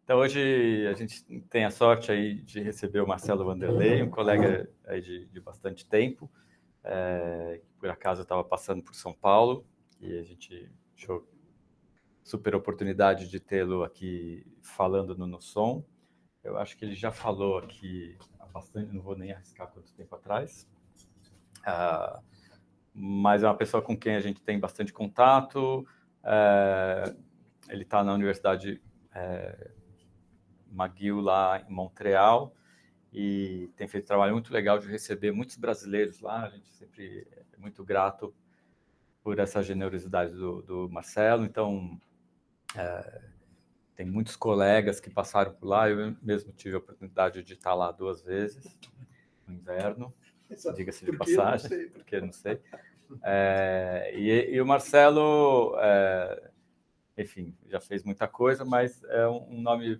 Então, hoje a gente tem a sorte aí de receber o Marcelo Vanderlei, um colega aí de bastante tempo, que por acaso estava passando por São Paulo, e a gente achou super oportunidade de tê-lo aqui falando no Som. Eu acho que ele já falou aqui há bastante, não vou nem arriscar quanto tempo atrás, mas é uma pessoa com quem a gente tem bastante contato. Ele está na Universidade McGill, lá em Montreal, e tem feito um trabalho muito legal de receber muitos brasileiros lá. A gente sempre é muito grato por essa generosidade do Marcelo. Então, tem muitos colegas que passaram por lá. Eu mesmo tive a oportunidade de estar lá 2 vezes no inverno, diga-se de passagem, porque não sei. E o Marcelo, enfim, já fez muita coisa, mas é um nome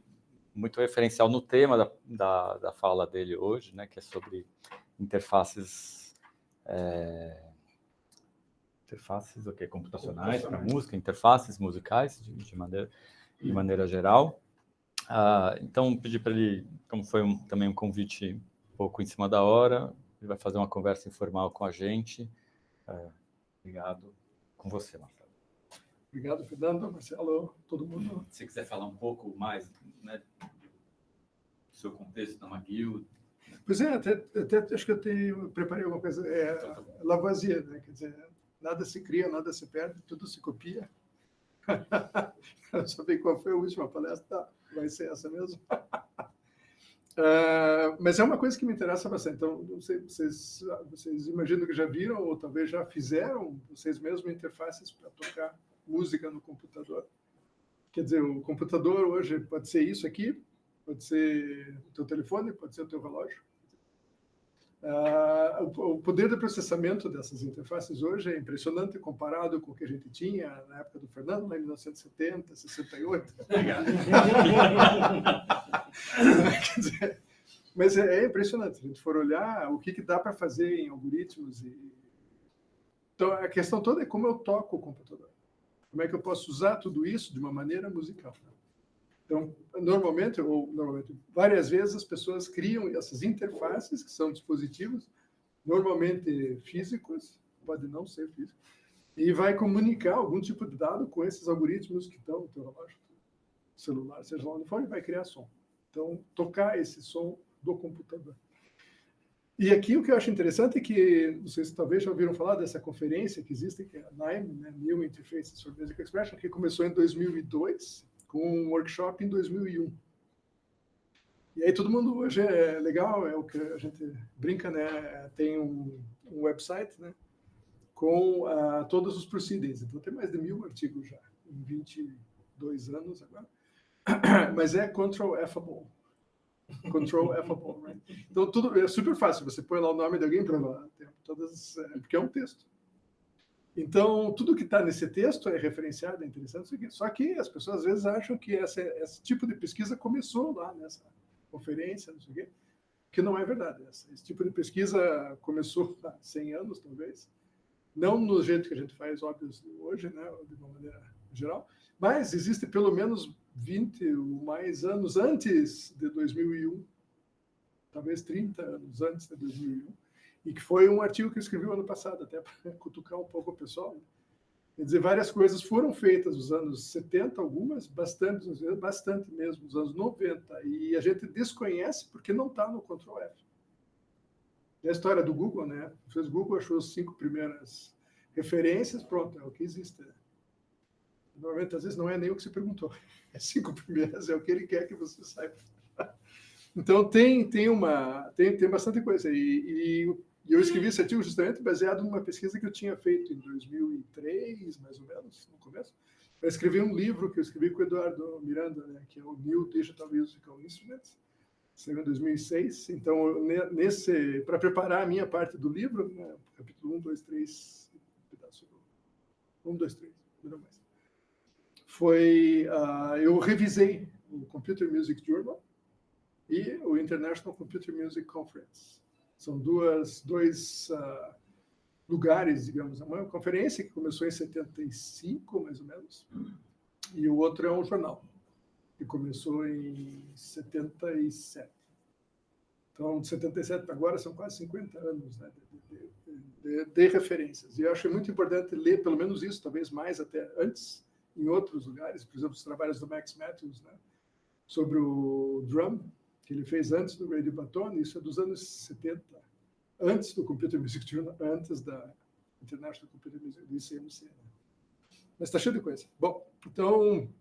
muito referencial no tema da fala dele hoje, né, que é sobre interfaces computacionais para música, interfaces musicais de maneira geral. Então, pedi para ele, como foi também um convite um pouco em cima da hora, ele vai fazer uma conversa informal com a gente. Obrigado. Com você, Marcelo. Obrigado, Fernando, Marcelo, todo mundo. Se você quiser falar um pouco mais, né, do seu contexto na McGill. Pois é, até acho que preparei alguma coisa. Lavoisier, né? Quer dizer, nada se cria, nada se perde, tudo se copia. Quero saber qual foi a última palestra. Vai ser essa mesmo. Mas é uma coisa que me interessa bastante. Então, não sei, vocês imaginam que já viram ou talvez já fizeram vocês mesmos interfaces para tocar música no computador. Quer dizer, o computador hoje pode ser isso aqui, pode ser o teu telefone, pode ser o teu relógio. O poder de processamento dessas interfaces hoje é impressionante comparado com o que a gente tinha na época do Fernando, lá em 1970, 68. Quer dizer, mas é impressionante. Se a gente for olhar o que dá para fazer em algoritmos. Então, a questão toda é como eu toco o computador. Como é que eu posso usar tudo isso de uma maneira musical? Então, normalmente, várias vezes as pessoas criam essas interfaces, que são dispositivos, normalmente físicos, pode não ser físico, e vai comunicar algum tipo de dado com esses algoritmos que estão no teu relógio, celular, seja lá onde for, e vai criar som. Então, tocar esse som do computador. E aqui o que eu acho interessante é que, vocês talvez já ouviram falar dessa conferência que existe, que é a NIME, né? New Interfaces for Music Expression, que começou em 2002, com um workshop em 2001. E aí todo mundo hoje é legal, é o que a gente brinca, né? Tem um website, né? Com todos os proceedings. Então tem mais de 1000 artigos já, em 22 anos agora. Mas é control-F-able. Control-F-able, right? Então tudo é super fácil. Você põe lá o nome de alguém para porque é um texto. Então, tudo que está nesse texto é referenciado, é interessante. Só que as pessoas às vezes acham que esse tipo de pesquisa começou lá nessa conferência, não sei o quê, que não é verdade. Esse tipo de pesquisa começou há 100 anos, talvez. Não no jeito que a gente faz, óbvio, hoje, né, de uma maneira geral, mas existe pelo menos 20 ou mais anos antes de 2001, talvez 30 anos antes de 2001, e que foi um artigo que eu escrevi ano passado, até para cutucar um pouco o pessoal. Quer dizer, várias coisas foram feitas nos anos 70, algumas, bastante mesmo, nos anos 90, e a gente desconhece porque não está no Ctrl+F. E a história do Google, né? Fez Google, achou as 5 primeiras referências, pronto, é o que existe. Normalmente, às vezes, não é nem o que você perguntou. As 5 primeiras é o que ele quer que você saiba. Então, tem bastante coisa. E eu escrevi esse artigo justamente baseado numa pesquisa que eu tinha feito em 2003, mais ou menos, no começo. Eu escrevi um livro que eu escrevi com o Eduardo Miranda, né, que é o New Digital Musical Instruments, saiu em 2006. Então, para preparar a minha parte do livro, né, capítulo 1, 2, 3, pedaço 1, 2, 3, não mais. Eu revisei o Computer Music Journal e o International Computer Music Conference. São dois lugares, digamos. Uma conferência que começou em 75, mais ou menos, e o outro é um jornal. que começou em 77. Então, de 77 para agora são quase 50 anos, né, de referências. E eu acho muito importante ler pelo menos isso, talvez mais até antes, em outros lugares, por exemplo, os trabalhos do Max Matthews, né, sobre o drum, que ele fez antes do Radio Baton, isso é dos anos 70, antes do Computer Music Journal, antes da International Computer Music, do ICMC. Né? Mas está cheio de coisa. Bom, então,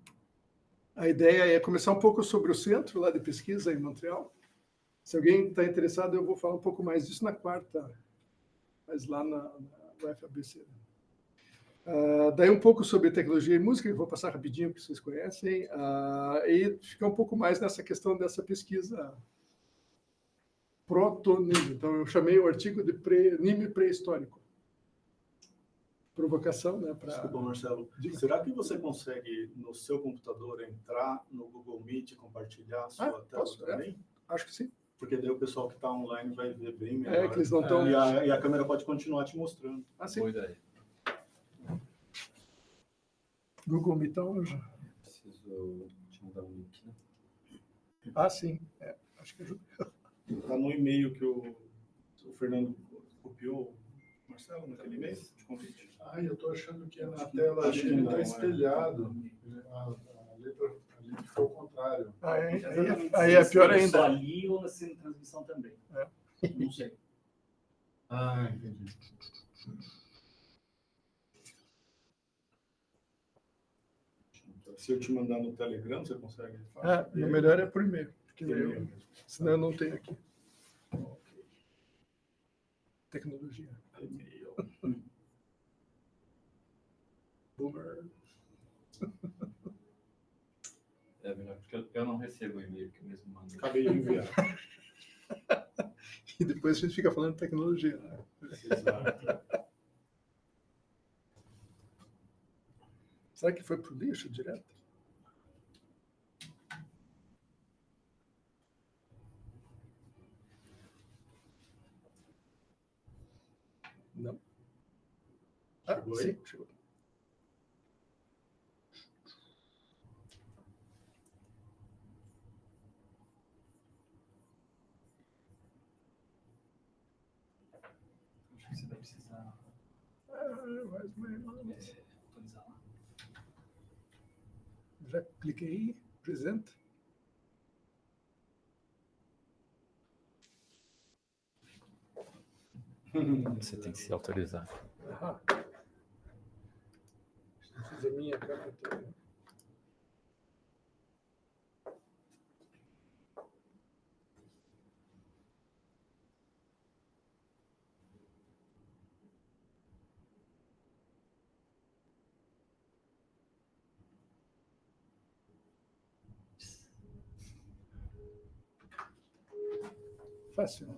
a ideia é começar um pouco sobre o centro lá de pesquisa em Montreal. Se alguém está interessado, eu vou falar um pouco mais disso na quarta, mas lá na UFABC. Daí um pouco sobre tecnologia e música, que eu vou passar rapidinho, que vocês conhecem, e ficar um pouco mais nessa questão dessa pesquisa proto-NIM. Então, eu chamei o artigo de NIM pré-histórico. Provocação, né? Desculpa, Marcelo. Será que você consegue, no seu computador, entrar no Google Meet e compartilhar a sua tela também? Acho que sim. Porque daí o pessoal que está online vai ver bem melhor. Que eles não estão... E a câmera pode continuar te mostrando. Sim. Boa ideia. Google Meet, então, já... Preciso te mandar um link, né? Sim. Acho que ajuda. Está no e-mail que o Fernando copiou, Marcelo, naquele e-mail de convite. Eu estou achando que é na tela ali, ele está espelhado. A letra ali ficou ao contrário. Aí é pior ainda. Só ali ou na transmissão também? Não sei. Entendi. Se eu te mandar no Telegram, você consegue? O melhor é por e-mail, porque senão eu não tenho aqui. Tecnologia. E-mail. Boomer. É melhor, porque eu não recebo o e-mail que eu mesmo mando. Acabei de enviar. E depois a gente fica falando de tecnologia. Né? Exato. Será que foi pro lixo direto? Não. Chegou aí? Sim, chegou. Acho que você vai precisar atualizar lá. Já cliquei, presente. Você tem que se autorizar. Fiz a minha câmera toda. Fácil.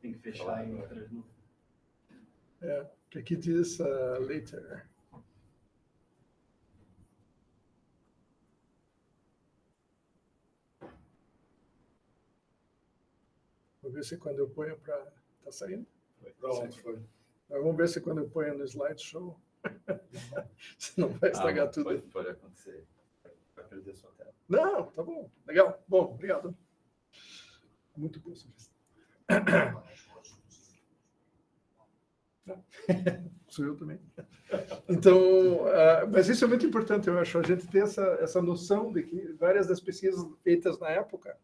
Tem que fechar aí outra. Que aqui diz later. Vou ver se quando eu ponho para... Tá saindo? Pronto, foi. Vamos ver se quando eu ponho no slideshow, se não vai estragar tudo. Pode acontecer. Vai perder sua tela. Não, tá bom. Legal. Bom, obrigado. Muito bom sobre isso. Sou eu também. Então, mas isso é muito importante, eu acho, a gente ter essa noção de que várias das pesquisas feitas na época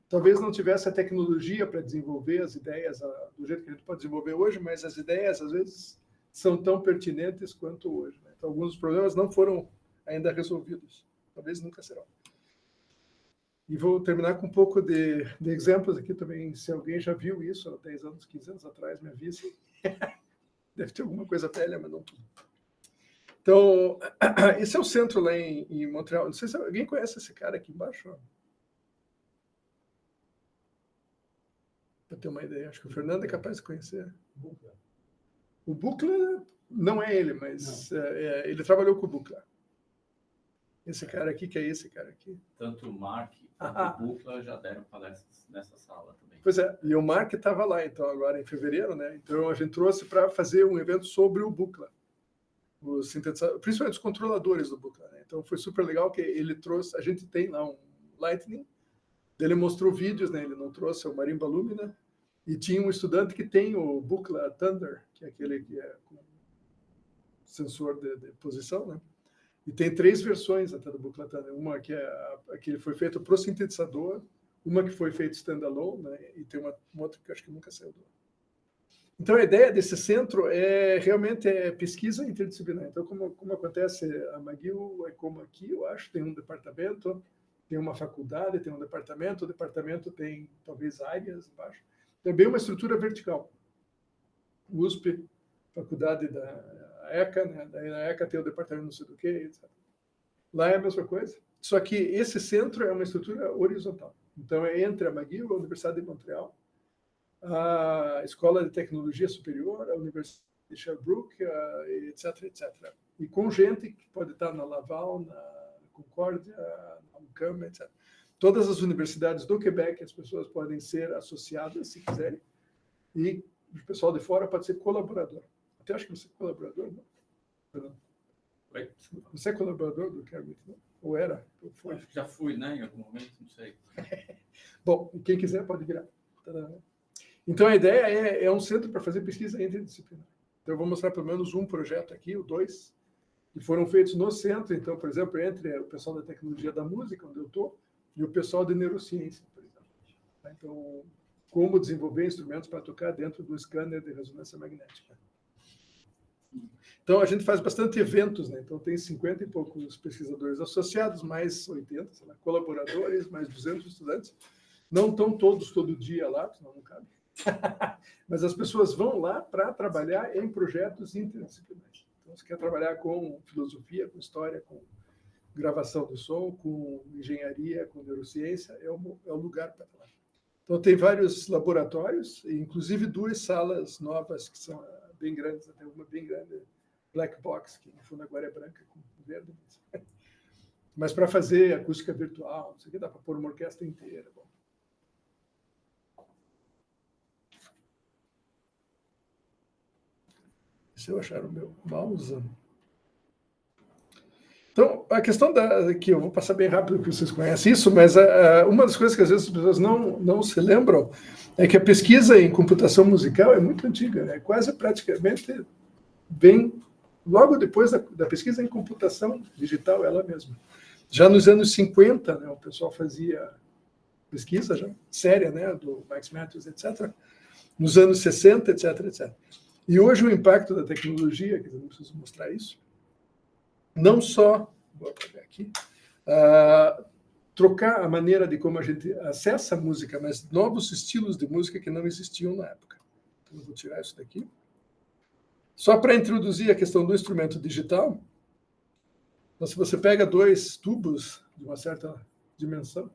talvez não tivesse a tecnologia para desenvolver as ideias do jeito que a gente pode desenvolver hoje, mas as ideias, às vezes, são tão pertinentes quanto hoje. Né? Então, alguns dos problemas não foram ainda resolvidos. Talvez nunca serão. E vou terminar com um pouco de exemplos aqui também. Se alguém já viu isso há 10 anos, 15 anos atrás, me avise. Deve ter alguma coisa velha, mas não tudo. Então, esse é o centro lá em Montreal. Não sei se alguém conhece esse cara aqui embaixo. Para ter uma ideia, acho que o Fernando é capaz de conhecer. O Buchla não é ele, mas ele trabalhou com o Buchla. Esse cara aqui, que é esse cara aqui. Tanto o Mark quanto o Buchla já deram palestras nessa sala também. Pois é, e o Mark estava lá, então, agora em fevereiro, né? Então a gente trouxe para fazer um evento sobre o Buchla, os sintetizadores, principalmente os controladores do Buchla, né? Então foi super legal que ele trouxe, a gente tem lá um Lightning, ele mostrou vídeos, né? Ele não trouxe o Marimba Lumina, e tinha um estudante que tem o Buchla Thunder, que é aquele que é com sensor de posição, né? E tem 3 versões até do Buchla Thunder, uma que foi feita para o sintetizador, uma que foi feita standalone, né? E tem uma outra que eu acho que nunca saiu do ar. Então, a ideia desse centro realmente é pesquisa interdisciplinar. Então, como acontece a McGill, é como aqui, eu acho, tem um departamento, tem uma faculdade, tem um departamento, o departamento tem, talvez, áreas embaixo. Também uma estrutura vertical. USP, faculdade da ECA, né? Daí na ECA tem o departamento não sei do que, etc. Lá é a mesma coisa, só que esse centro é uma estrutura horizontal. Então, é entre a McGill, a Universidade de Montreal, a Escola de Tecnologia Superior, a Universidade de Sherbrooke, etc., etc. E com gente que pode estar na Laval, na Concórdia, na UQAM, etc. Todas as universidades do Quebec, as pessoas podem ser associadas, se quiserem, e o pessoal de fora pode ser colaborador. Até acho que você é colaborador, não? Oi? Você é colaborador do Kermit, não? Ou era? Ou foi? Acho que já fui, né? Em algum momento, não sei. Bom, quem quiser pode virar. Então, a ideia é um centro para fazer pesquisa interdisciplinar. Então, eu vou mostrar pelo menos um projeto aqui, ou 2, que foram feitos no centro. Então, por exemplo, entre o pessoal da tecnologia da música, onde eu estou, e o pessoal de neurociência, por exemplo. Então, como desenvolver instrumentos para tocar dentro do scanner de ressonância magnética. Então, a gente faz bastante eventos, né? Então, tem 50 e poucos pesquisadores associados, mais 80, sei lá, colaboradores, mais 200 estudantes. Não estão todos todo dia lá, senão não cabe. Mas as pessoas vão lá para trabalhar em projetos interdisciplinares. Então, você quer trabalhar com filosofia, com história, com gravação do som, com engenharia, com neurociência, é o lugar para trabalhar. Então, tem vários laboratórios, inclusive 2 salas novas, que são bem grandes, até uma bem grande, black box, que no fundo agora é branca com verde. Mas para fazer acústica virtual, não sei o que, dá para pôr uma orquestra inteira. Bom. Se eu achar o meu mouse. Então, a questão que eu vou passar bem rápido, que vocês conhecem isso, mas uma das coisas que às vezes as pessoas não se lembram é que a pesquisa em computação musical é muito antiga, né? Quase praticamente vem logo depois da pesquisa em computação digital, ela mesma. Já nos anos 50, né, o pessoal fazia pesquisa já séria, né, do Max Matthews, etc. Nos anos 60, etc., etc. E hoje o impacto da tecnologia, que eu não preciso mostrar isso, não só, vou apagar aqui, trocar a maneira de como a gente acessa a música, mas novos estilos de música que não existiam na época. Então, eu vou tirar isso daqui. Só para introduzir a questão do instrumento digital, então, se você pega 2 tubos de uma certa dimensão,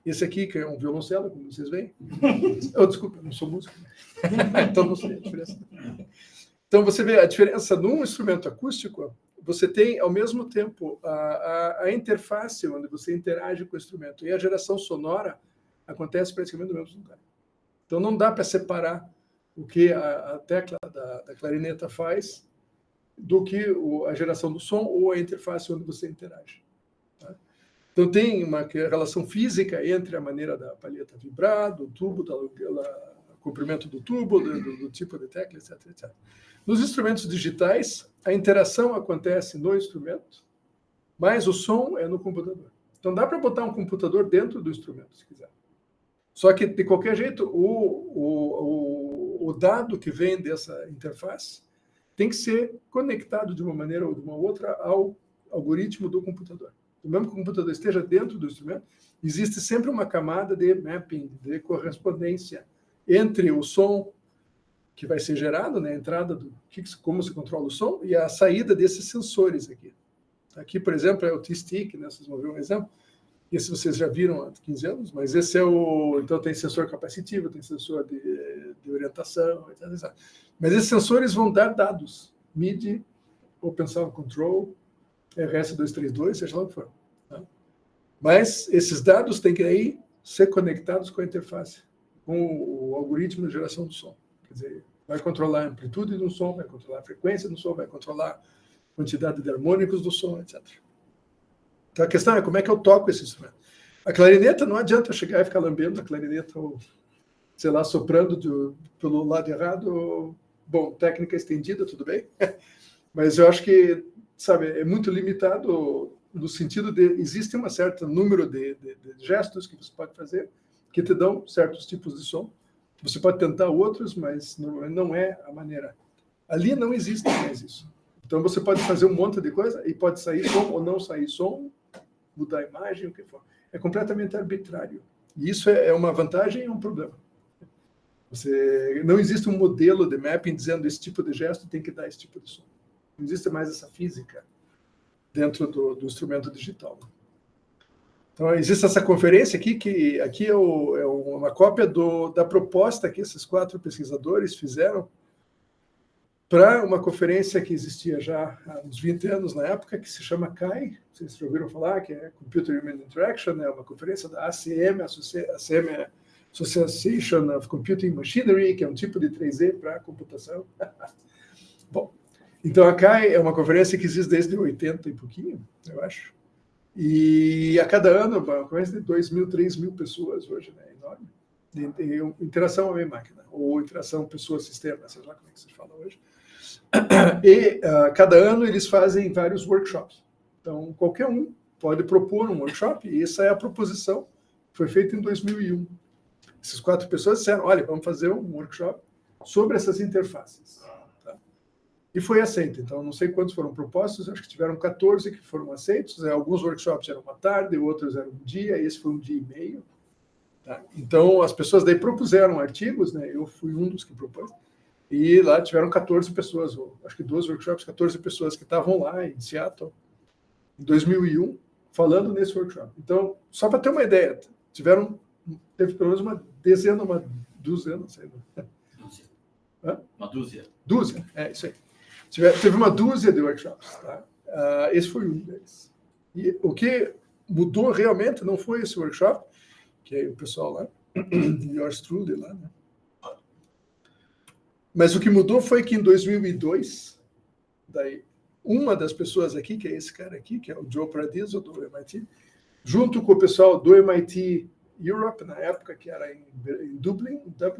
esse aqui, que é um violoncelo, como vocês veem. Desculpa, eu não sou músico. Então, não sei a diferença. Então, você vê a diferença num instrumento acústico, você tem, ao mesmo tempo, a interface onde você interage com o instrumento. E a geração sonora acontece praticamente no mesmo lugar. Então, não dá para separar o que a tecla da clarineta faz do que a geração do som ou a interface onde você interage. Tá? Então, tem uma relação física entre a maneira da palheta vibrar, do tubo, do comprimento do tubo, do tipo de tecla, etc., etc. Nos instrumentos digitais, a interação acontece no instrumento, mas o som é no computador. Então, dá para botar um computador dentro do instrumento, se quiser. Só que, de qualquer jeito, o dado que vem dessa interface tem que ser conectado de uma maneira ou de uma outra ao algoritmo do computador. Mesmo que o computador esteja dentro do instrumento, existe sempre uma camada de mapping, de correspondência entre o som que vai ser gerado, né, a entrada como se controla o som, e a saída desses sensores aqui. Aqui, por exemplo, é o T-Stick, né, vocês vão ver um exemplo. Esse vocês já viram há 15 anos, mas esse é então tem sensor capacitivo, tem sensor de orientação, etc. Mas esses sensores vão dar dados, MIDI, Open Sound Control, RS-232, seja lá o que for. Tá? Mas esses dados têm que aí ser conectados com a interface com o algoritmo de geração do som. Quer dizer, vai controlar a amplitude do som, vai controlar a frequência do som, vai controlar a quantidade de harmônicos do som, etc. Então, a questão é como é que eu toco esse instrumento. A clarineta, não adianta eu chegar e ficar lambendo a clarineta ou, sei lá, soprando pelo lado errado. Bom, técnica estendida, tudo bem. Mas eu acho que, sabe, é muito limitado no sentido de existe um certo número de gestos que você pode fazer que te dão certos tipos de som. Você pode tentar outros, mas não é a maneira. Ali não existe mais isso. Então você pode fazer um monte de coisa e pode sair som ou não sair som, mudar a imagem, o que for. É completamente arbitrário. E isso é uma vantagem e um problema. Não existe um modelo de mapping dizendo esse tipo de gesto tem que dar esse tipo de som. Não existe mais essa física dentro do instrumento digital. Então, existe essa conferência aqui, que aqui é uma cópia da proposta que esses 4 pesquisadores fizeram para uma conferência que existia já há uns 20 anos na época, que se chama CHI, vocês já ouviram falar, que é Computer Human Interaction, é uma conferência da ACM, ACM é Association of Computing Machinery, que é um tipo de 3D para computação. Bom, então a CHI é uma conferência que existe desde 80 e pouquinho, eu acho. E a cada ano, uma conferência de 2.000, 3.000 pessoas hoje, né? Enorme. De interação homem-máquina, ou interação pessoa-sistema, sei lá como é que se fala hoje. E cada ano eles fazem vários workshops. Então, qualquer um pode propor um workshop, e essa é a proposição que foi feita em 2001. Essas 4 pessoas disseram, olha, vamos fazer um workshop sobre essas interfaces. Tá? E foi aceito. Então, não sei quantos foram propostos, acho que tiveram 14 que foram aceitos. Alguns workshops eram uma tarde, outros eram um dia, esse foi um dia e meio. Tá? Então, as pessoas daí propuseram artigos, né? Eu fui um dos que propôs, e lá tiveram 14 pessoas, acho que 12 workshops, 14 pessoas que estavam lá em Seattle, em 2001, falando nesse workshop. Então, só para ter uma ideia, teve pelo menos uma dezena, uma dúzia, não sei. Dúzia. Hã? Uma dúzia. Dúzia, é isso aí. Teve uma dúzia de workshops. Tá? Esse foi um deles. E o que mudou realmente não foi esse workshop, que é o pessoal lá, yours truly lá, né? Mas o que mudou foi que em 2002, daí, uma das pessoas aqui, que é esse cara aqui, que é o Joe Paradiso, do MIT, junto com o pessoal do MIT Europe, na época, que era em Dublin, né,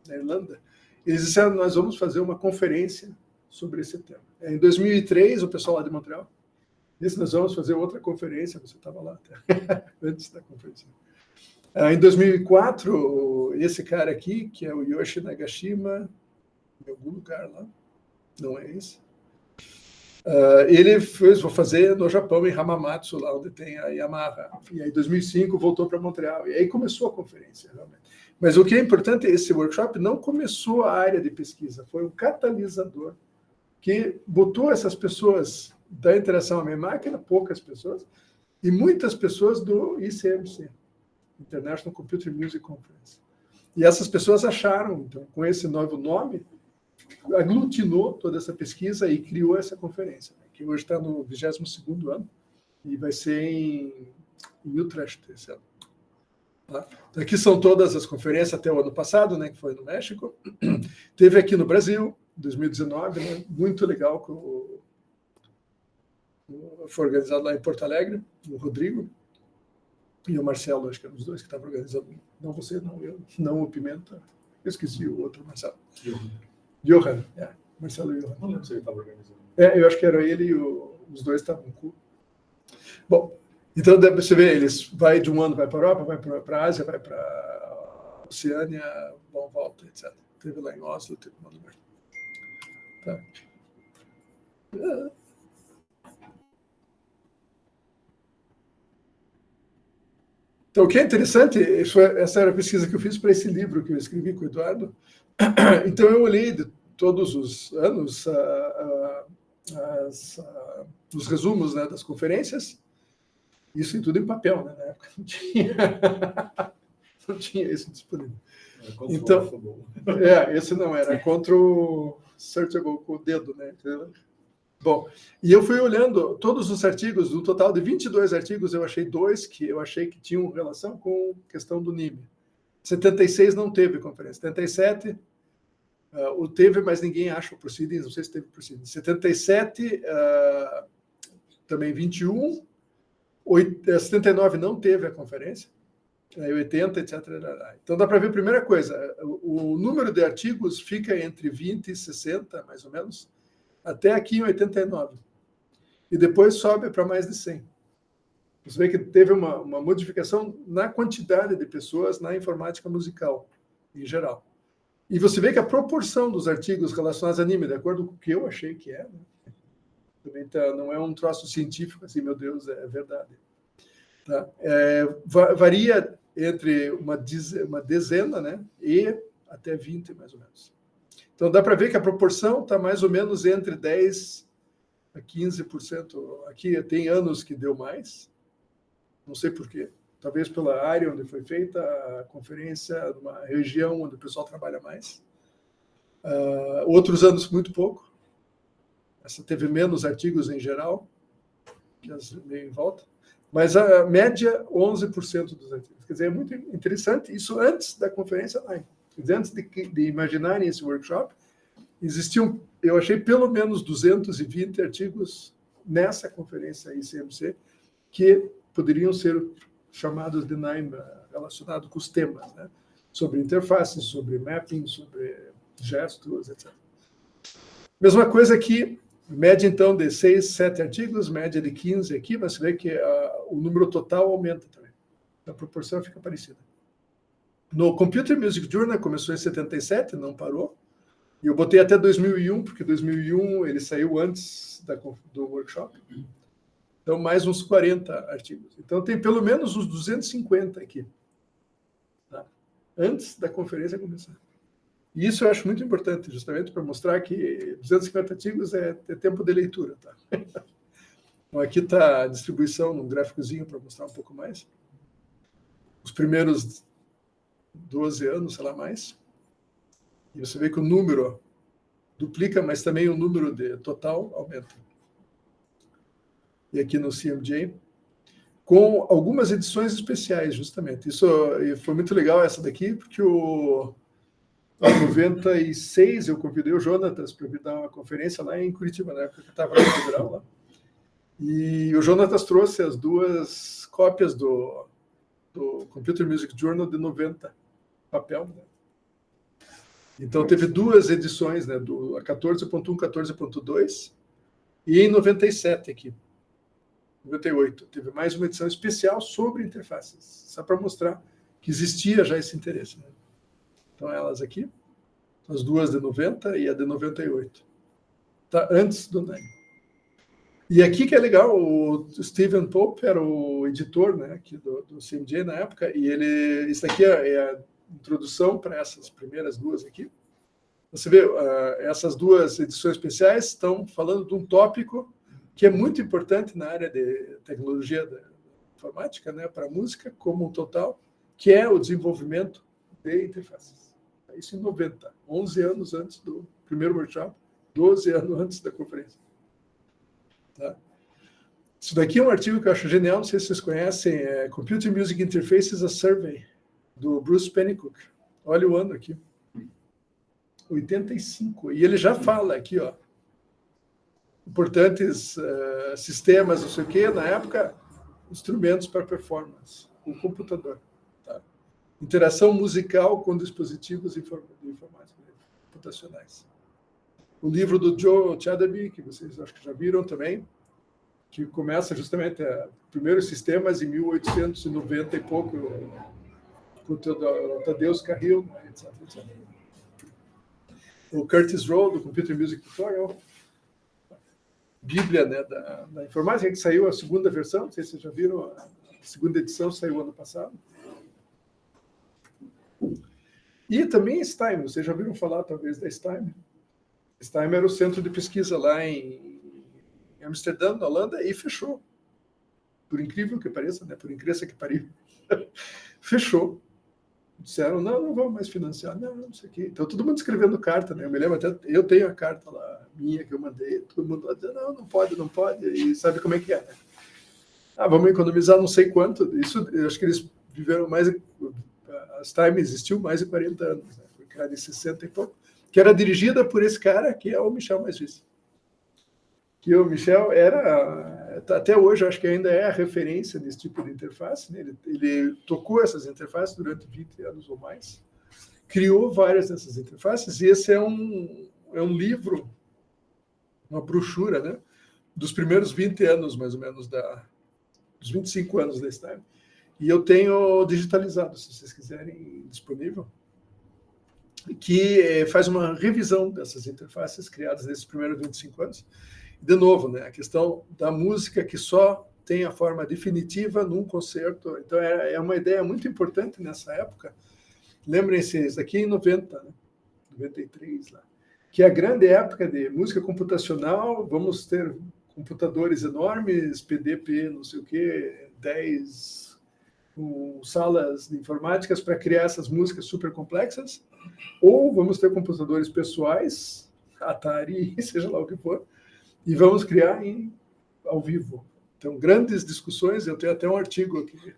na Irlanda, eles disseram, nós vamos fazer uma conferência sobre esse tema. Em 2003, o pessoal lá de Montreal disse, nós vamos fazer outra conferência, você estava lá até, antes da conferência. Em 2004, esse cara aqui, que é o Yoshi Nagashima, em algum lugar lá, não é esse, ele vou fazer no Japão, em Hamamatsu, lá onde tem a Yamaha. E aí, em 2005, voltou para Montreal. E aí começou a conferência, realmente. Mas o que é importante, esse workshop não começou a área de pesquisa, foi um catalisador que botou essas pessoas da interação homem-máquina, poucas pessoas, e muitas pessoas do ICMC, International Computer Music Conference. E essas pessoas acharam, então, com esse novo nome, aglutinou toda essa pesquisa e criou essa conferência, né, que hoje está no 22º ano e vai ser em Utrecht esse ano. Tá? Então, aqui são todas as conferências até o ano passado, né, que foi no México. Teve aqui no Brasil, 2019, né, muito legal, foi organizado lá em Porto Alegre, o Rodrigo e o Marcelo, acho que eram os dois que estavam organizando. Não você, não eu, não o Pimenta. Eu esqueci o outro Marcelo. Johan, Marcelo e Johan. Não lembro se ele estava organizando. Eu acho que era ele e os dois estavam. Bom, então você vê, eles vai de um ano, vai para a Europa, vai para a Ásia, vai para a Oceânia, vão, volta, etc. Teve lá em Oslo, teve um lugar. Tá. Então, o que é interessante, essa era a pesquisa que eu fiz para esse livro que eu escrevi com o Eduardo. Então, eu olhei de todos os anos os resumos, né, das conferências, isso em tudo em papel, né? Na época não tinha isso disponível. Então, esse não era, Ctrl Searchable com o dedo, né? Bom, e eu fui olhando todos os artigos, do total de 22 artigos, eu achei 2 que eu achei que tinham relação com a questão do NIME. 76 não teve conferência. 77 teve, mas ninguém acha o Proceedings, não sei se teve Proceedings. 77, também 21, 79 não teve a conferência, 80, etc. Então dá para ver, primeira coisa, o número de artigos fica entre 20 e 60, mais ou menos, até aqui em 89. E depois sobe para mais de 100. Você vê que teve uma modificação na quantidade de pessoas na informática musical, em geral. E você vê que a proporção dos artigos relacionados a anime, de acordo com o que eu achei que é, né? Também não é um troço científico, assim, meu Deus, é verdade. Tá? Varia entre uma dezena, né, e até 20, mais ou menos. Então, dá para ver que a proporção está mais ou menos entre 10% a 15%. Aqui tem anos que deu mais, não sei por quê. Talvez pela área onde foi feita a conferência, numa região onde o pessoal trabalha mais. Outros anos, muito pouco. Essa teve menos artigos em geral, que as meio em volta. Mas a média, 11% dos artigos. Quer dizer, é muito interessante. Isso antes da conferência online. Quer dizer, antes de imaginarem esse workshop, existiam, eu achei, pelo menos 220 artigos nessa conferência ICMC que poderiam ser chamados de NIME, relacionados com os temas, né? Sobre interfaces, sobre mapping, sobre gestos, etc. Mesma coisa aqui, média, então, de 6, 7 artigos, média de 15 aqui, mas você vê que o número total aumenta também. A proporção fica parecida. No Computer Music Journal começou em 77, não parou. E eu botei até 2001, porque 2001 ele saiu antes do workshop. Então, mais uns 40 artigos. Então, tem pelo menos uns 250 aqui. Tá? Antes da conferência começar. E isso eu acho muito importante, justamente para mostrar que 250 artigos é tempo de leitura. Tá? Então, aqui está a distribuição num gráficozinho para mostrar um pouco mais. Os primeiros 12 anos, sei lá, mais. E você vê que o número duplica, mas também o número de total aumenta. E aqui no CMJ, com algumas edições especiais, justamente. Isso foi muito legal, essa daqui, porque em 96 eu convidei o Jonatas para vir dar uma conferência lá em Curitiba, na época que eu estava na Federal lá. E o Jonatas trouxe as 2 cópias do Computer Music Journal de 90, papel, né? Então, teve 2 edições, né, do 14.1, 14.2, e em 97 aqui, 98, teve mais uma edição especial sobre interfaces, só para mostrar que existia já esse interesse. Né? Então, elas aqui, as 2 de 90 e a de 98. Tá antes do NIME. E aqui que é legal, o Stephen Pope era o editor, né, aqui do CMJ na época, e isso aqui é a introdução para essas primeiras 2 aqui. Você vê, essas 2 edições especiais estão falando de um tópico que é muito importante na área de tecnologia da informática, né, para a música como um total, que é o desenvolvimento de interfaces. Isso em 90, 11 anos antes do primeiro workshop, 12 anos antes da conferência. Tá? Isso daqui é um artigo que eu acho genial, não sei se vocês conhecem, é Computer Music Interfaces, a Survey, do Bruce Pennycook. Olha o ano aqui. 85. E ele já fala aqui, ó, importantes sistemas, não sei o quê, na época, instrumentos para performance, o computador. Tá? Interação musical com dispositivos de informática computacionais. O livro do Joe Chadaby, que vocês acho que já viram também, que começa justamente primeiros sistemas em 1890 e pouco, com o Tadeusz Carril, etc, etc. O Curtis Rowe, do Computer Music Tutorial, Bíblia, né, da informática, que saiu a 2ª versão, não sei se vocês já viram, a 2ª edição saiu ano passado. E também STIME, vocês já viram falar talvez da STIME? STIME era o centro de pesquisa lá em Amsterdã, na Holanda, e fechou. Por incrível que pareça, né, por incrível que pariu, fechou. Disseram, não vamos mais financiar, não sei o quê. Então, todo mundo escrevendo carta, né? Eu me lembro até, eu tenho a carta lá, minha, que eu mandei, todo mundo lá dizendo, não pode, e sabe como é que é, né? Vamos economizar não sei quanto, isso, eu acho que eles viveram mais, Stime existiu mais de 40 anos, né? Foi criada em 60 e pouco, que era dirigida por esse cara, que é o Michel Masvis. Que o Michel era, até hoje, eu acho que ainda é a referência desse tipo de interface, né? Ele tocou essas interfaces durante 20 anos ou mais, criou várias dessas interfaces, e esse é um livro, uma brochura, né? Dos primeiros 20 anos, mais ou menos, dos 25 anos da Stime. E eu tenho digitalizado, se vocês quiserem, disponível, que faz uma revisão dessas interfaces criadas nesses primeiros 25 anos. De novo, né, a questão da música que só tem a forma definitiva num concerto. Então, é uma ideia muito importante nessa época. Lembrem-se, isso aqui em 90, né, 93, lá, que é a grande época de música computacional. Vamos ter computadores enormes, PDP, não sei o quê, 10 salas de informáticas para criar essas músicas super complexas, ou vamos ter computadores pessoais, Atari, seja lá o que for, e vamos criar ao vivo. Então, grandes discussões, eu tenho até um artigo aqui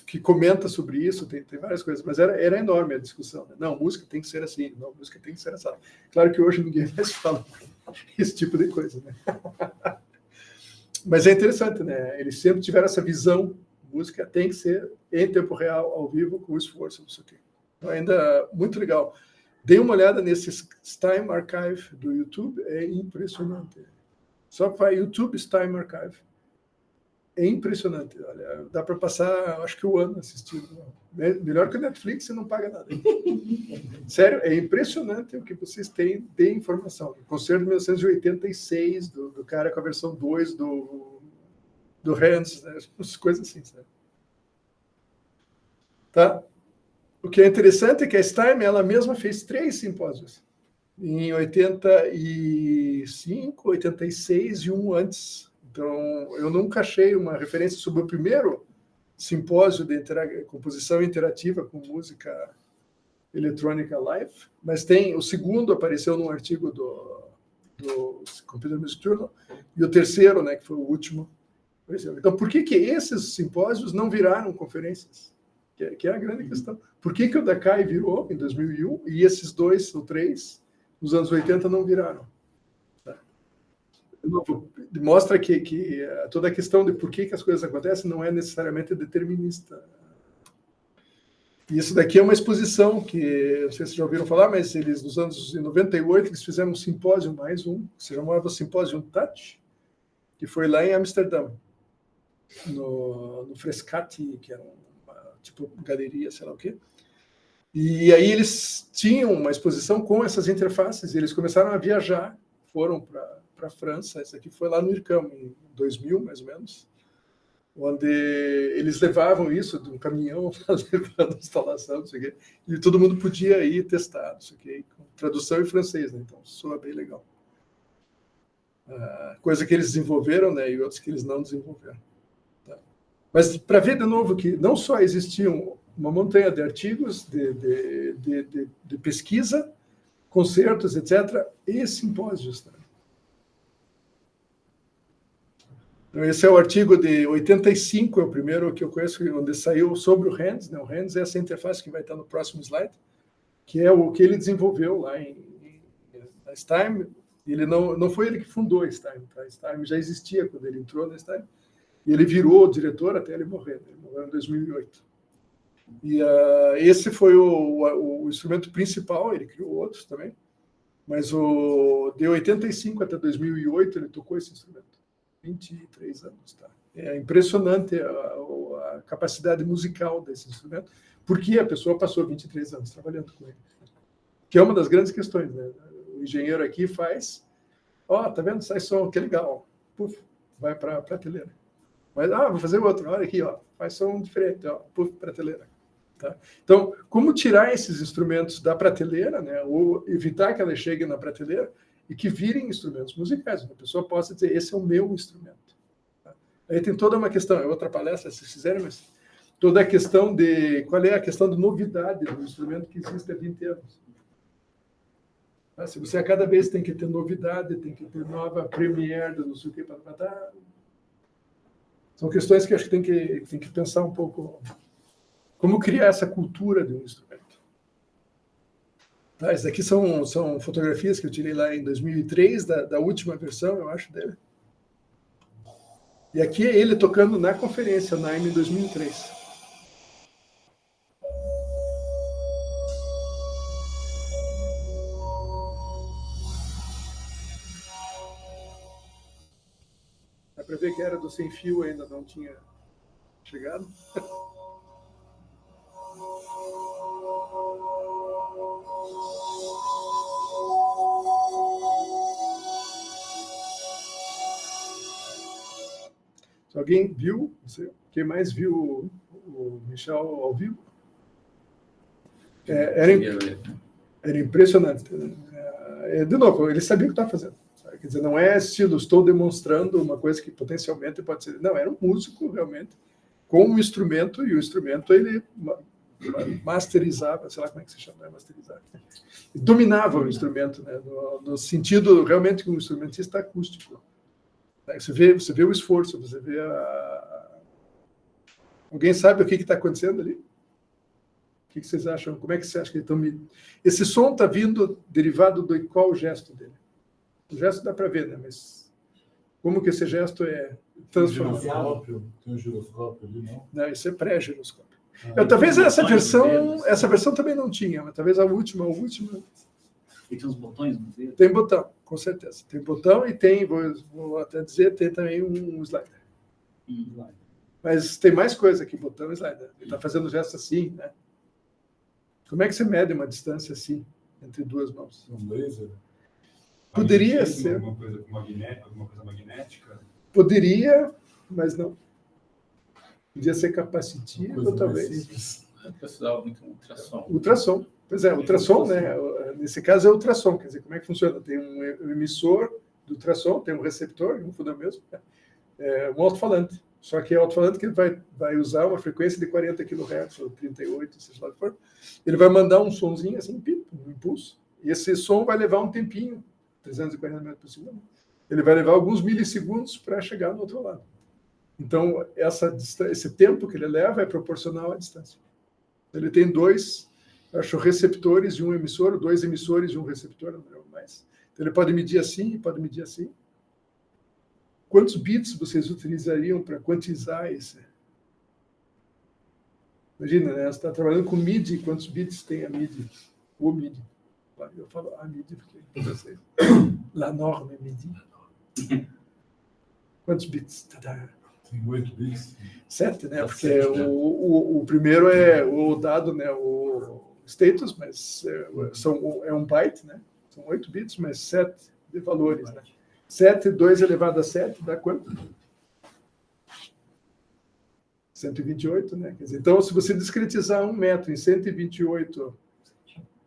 que comenta sobre isso, tem várias coisas, mas era enorme a discussão. Né? Não, música tem que ser assim, não, música tem que ser assim. Claro que hoje ninguém mais fala esse tipo de coisa, né? Mas é interessante, né? Eles sempre tiveram essa visão, música tem que ser em tempo real, ao vivo, com esforço, não sei o quê. Então, ainda muito legal. Dê uma olhada nesse Stime Archive do YouTube, é impressionante. Só para YouTube Stime Archive. É impressionante. Olha, dá para passar, acho que o ano assistindo. Melhor que o Netflix, você não paga nada. Sério, é impressionante o que vocês têm de informação. O concerto de 1986, do cara com a versão 2 do Hans, né? Coisas assim, sabe? Tá? O que é interessante é que a Stime, ela mesma fez 3 simpósios. Em 85, 86 e um antes. Então, eu nunca achei uma referência sobre o primeiro simpósio de composição interativa com música eletrônica live, mas tem o segundo, apareceu num artigo do Computer Music Journal, e o terceiro, né, que foi o último. Então, por que esses simpósios não viraram conferências? Que é a grande questão. Por que o DACAI virou em 2001 e esses 2 ou 3, nos anos 80, não viraram? Mostra que toda a questão de por que as coisas acontecem não é necessariamente determinista. E isso daqui é uma exposição que, não sei se já ouviram falar, mas eles, nos anos 98, eles fizeram um simpósio, mais um, que se chamava Simpósio Touch, que foi lá em Amsterdã, no Frascati, que era uma tipo galeria, sei lá o quê. E aí eles tinham uma exposição com essas interfaces, e eles começaram a viajar, foram para a França, isso aqui foi lá no IRCAM, em 2000, mais ou menos, onde eles levavam isso de um caminhão, levando a instalação, isso aqui, e todo mundo podia ir testar, isso aqui, com tradução em francês, né? Então soa bem legal. Coisa que eles desenvolveram, né, e outros que eles não desenvolveram. Tá? Mas para ver de novo que não só existiam uma montanha de artigos, de pesquisa, concertos, etc., e simpósios. Tá? Então, esse é o artigo de 85, é o primeiro que eu conheço, onde saiu sobre o Hans. Né? O Hans é essa interface que vai estar no próximo slide, que é o que ele desenvolveu lá na Stime. Ele não foi ele que fundou a Stime. Tá? A Stime já existia quando ele entrou na Stime. E ele virou diretor até ele morrer. Ele morreu em 2008. E esse foi o instrumento principal, ele criou outros também. Mas de 85 até 2008 ele tocou esse instrumento. 23 anos, tá? É impressionante a capacidade musical desse instrumento, porque a pessoa passou 23 anos trabalhando com ele. Que é uma das grandes questões, né? O engenheiro aqui faz, tá vendo? Sai som, que legal. Puf, vai para a prateleira. Mas, vou fazer outro, olha aqui, faz som diferente, puf, prateleira. Tá? Então, como tirar esses instrumentos da prateleira, né? Ou evitar que elas cheguem na prateleira, e que virem instrumentos musicais. A pessoa possa dizer, esse é o meu instrumento. Tá? Aí tem toda uma questão, é outra palestra, se quiserem, mas toda a questão de... Qual é a questão de novidade do instrumento que existe há 20 anos? Tá? Se você a cada vez tem que ter novidade, tem que ter nova premiere, não sei o que, são questões que acho que tem que pensar um pouco Como criar essa cultura de um instrumento. Tá, essas aqui são fotografias que eu tirei lá em 2003, da última versão, eu acho, dele. E aqui é ele tocando na conferência NAIM em 2003. Dá para ver que era do sem fio, ainda não tinha chegado. Se alguém viu, não sei, quem mais viu o Michel ao vivo? Era impressionante. De novo, ele sabia o que estava fazendo. Sabe? Quer dizer, não é estilo, estou demonstrando uma coisa que potencialmente pode ser. Não, era um músico realmente com um instrumento, e o instrumento ele masterizava, sei lá como é que se chama, é masterizar. Dominava o instrumento, né? No sentido realmente que um instrumentista acústico. Você vê o esforço, você vê Alguém sabe o que está acontecendo ali? O que vocês acham? Como é que você acha que eles estão... Esse som está vindo derivado do qual gesto dele? O gesto dá para ver, né? Mas como que esse gesto é transformado? Tem um giroscópio ali, não? Não, isso é pré-giroscópio. Talvez essa versão também não tinha, mas talvez a última. E tem uns botões no dedo? Tem botão, com certeza. Tem botão e tem, vou até dizer, tem também um slider. Mas tem mais coisa que botão e slider. Ele está fazendo gesto assim, né? Como é que você mede uma distância assim, entre duas mãos? Um laser? Poderia ser. Alguma coisa magnética? Poderia, mas não. Podia ser capacitivo, talvez. Precisava muito de ultrassom. Ultrassom. Pois é, ultrassom, né? Nesse caso é ultrassom. Quer dizer, como é que funciona? Tem um emissor do ultrassom, tem um receptor, no fundo é o mesmo, um alto-falante. Só que é alto-falante que ele vai usar uma frequência de 40 kHz ou 38, seja lá o que for. Ele vai mandar um sonzinho assim, um impulso. E esse som vai levar um tempinho, 340 metros por segundo. Ele vai levar alguns milissegundos para chegar no outro lado. Então, esse tempo que ele leva é proporcional à distância. Ele tem dois, acho, receptores e um emissor, dois emissores e um receptor, não lembro mais. Então, ele pode medir assim e pode medir assim. Quantos bits vocês utilizariam para quantizar esse? Imagina, né? Você está trabalhando com MIDI, quantos bits tem a MIDI? O MIDI. Eu falo a MIDI porque vocês. La norme MIDI. Quantos bits? Tadá. Tem 8 bits. 7, né? Porque o primeiro é o dado, né? O status, mas é um byte, né? São 8 bits, mas 7 de valores, né? 7, 2 elevado a 7, dá quanto? 128, né? Quer dizer, então, se você discretizar 1 metro em 128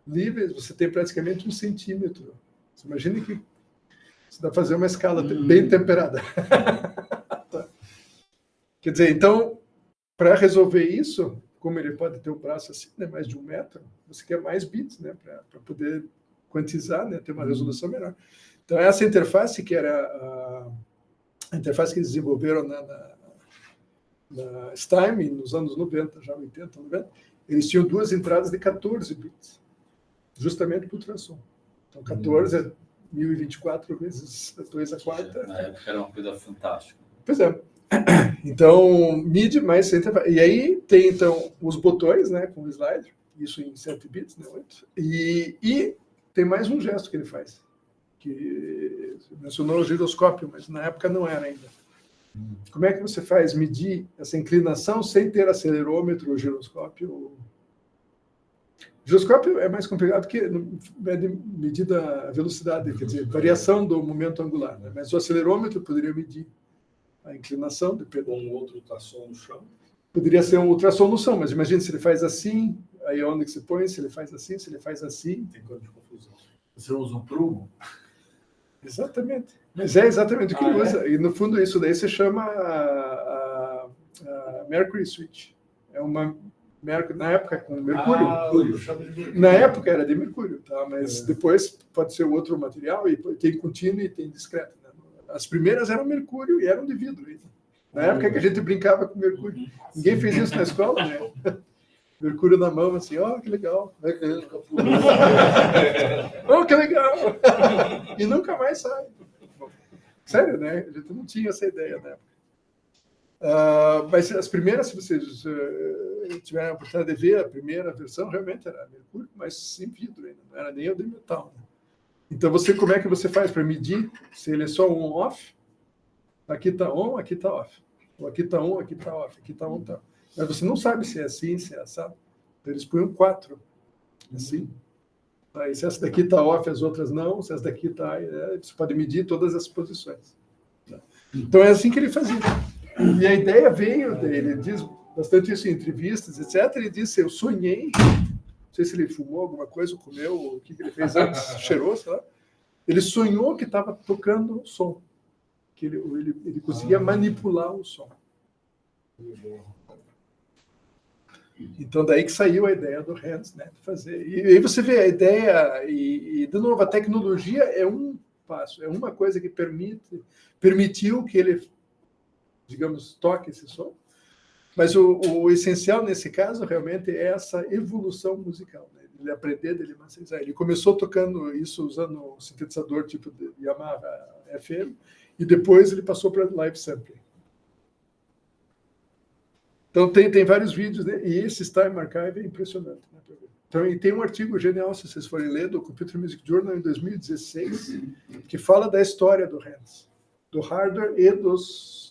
níveis, você tem praticamente 1 centímetro. Você imagina que você dá para fazer uma escala bem temperada. Quer dizer, então, para resolver isso, como ele pode ter um braço assim, né, mais de 1 metro, você quer mais bits, né, para poder quantizar, né, ter uma resolução melhor. Então, essa interface, que era a interface que eles desenvolveram na Stime, nos anos 90, já 80, 90, eles tinham 2 entradas de 14 bits, justamente para o ultrassom. Então, 14 é 1024 vezes 2 a 4. Na época era uma coisa fantástica. Pois é. Então, MIDI mais interface. E aí tem, então, os botões, né, com o slider, isso em 7 bits, né, 8. E tem mais um gesto que ele faz, que mencionou o giroscópio, mas na época não era ainda. Como é que você faz medir essa inclinação sem ter acelerômetro ou giroscópio? O giroscópio é mais complicado porque mede medida a velocidade, quer dizer, variação do momento angular, né? Mas o acelerômetro poderia medir a inclinação, depende. Com um outro ultrassom no chão. Poderia ser um ultrassom no chão, mas imagine se ele faz assim, aí onde que se põe, se ele faz assim, se ele faz assim. Tem coisa de confusão. Você usa um prumo? Exatamente. Mas é exatamente o que ele usa. E, no fundo, isso daí se chama a Mercury Switch. É uma na época com mercúrio. Na época era de mercúrio, tá? Mas depois pode ser outro material e tem contínuo e tem discreto. Né? As primeiras eram mercúrio e eram de vidro. Na época que a gente brincava com mercúrio. Ninguém fez isso na escola, né? Mercúrio na mão, assim, que legal. Que legal. E nunca mais sai. Sério, né? A gente não tinha essa ideia, né? Mas as primeiras, se vocês tiverem a oportunidade de ver, a primeira versão realmente era Mercúrio, mas sem vidro ainda, não era nem o de metal. Né? Então, como é que você faz para medir se ele é só on-off? Aqui está on, aqui está off. Ou aqui está on, aqui está off, aqui está on, tá. Mas você não sabe se é assim, se é assado. Então, eles põem 4, assim. Aí, se essa daqui está off, as outras não. Se essa daqui está... você pode medir todas as posições. Então, é assim que ele fazia. E a ideia veio dele, ele diz bastante isso em entrevistas, etc. Ele disse, eu sonhei, não sei se ele fumou alguma coisa, comeu, o que ele fez antes, cheirou, sei lá. Ele sonhou que estava tocando o som, que ele conseguia manipular o som. Então, daí que saiu a ideia do Hans, né, de fazer. E aí você vê a ideia, e de novo, a tecnologia é um passo, é uma coisa que permitiu que ele, digamos, toque esse som. Mas o essencial nesse caso realmente é essa evolução musical, né? Ele aprender dele masterizar. Ele começou tocando isso usando um sintetizador tipo de Yamaha FM e depois ele passou para live sampling. Então tem vários vídeos, né? E esse Time Archive é impressionante, né? Então, e tem um artigo genial, se vocês forem ler, do Computer Music Journal em 2016, que fala da história do Hans, do hardware e dos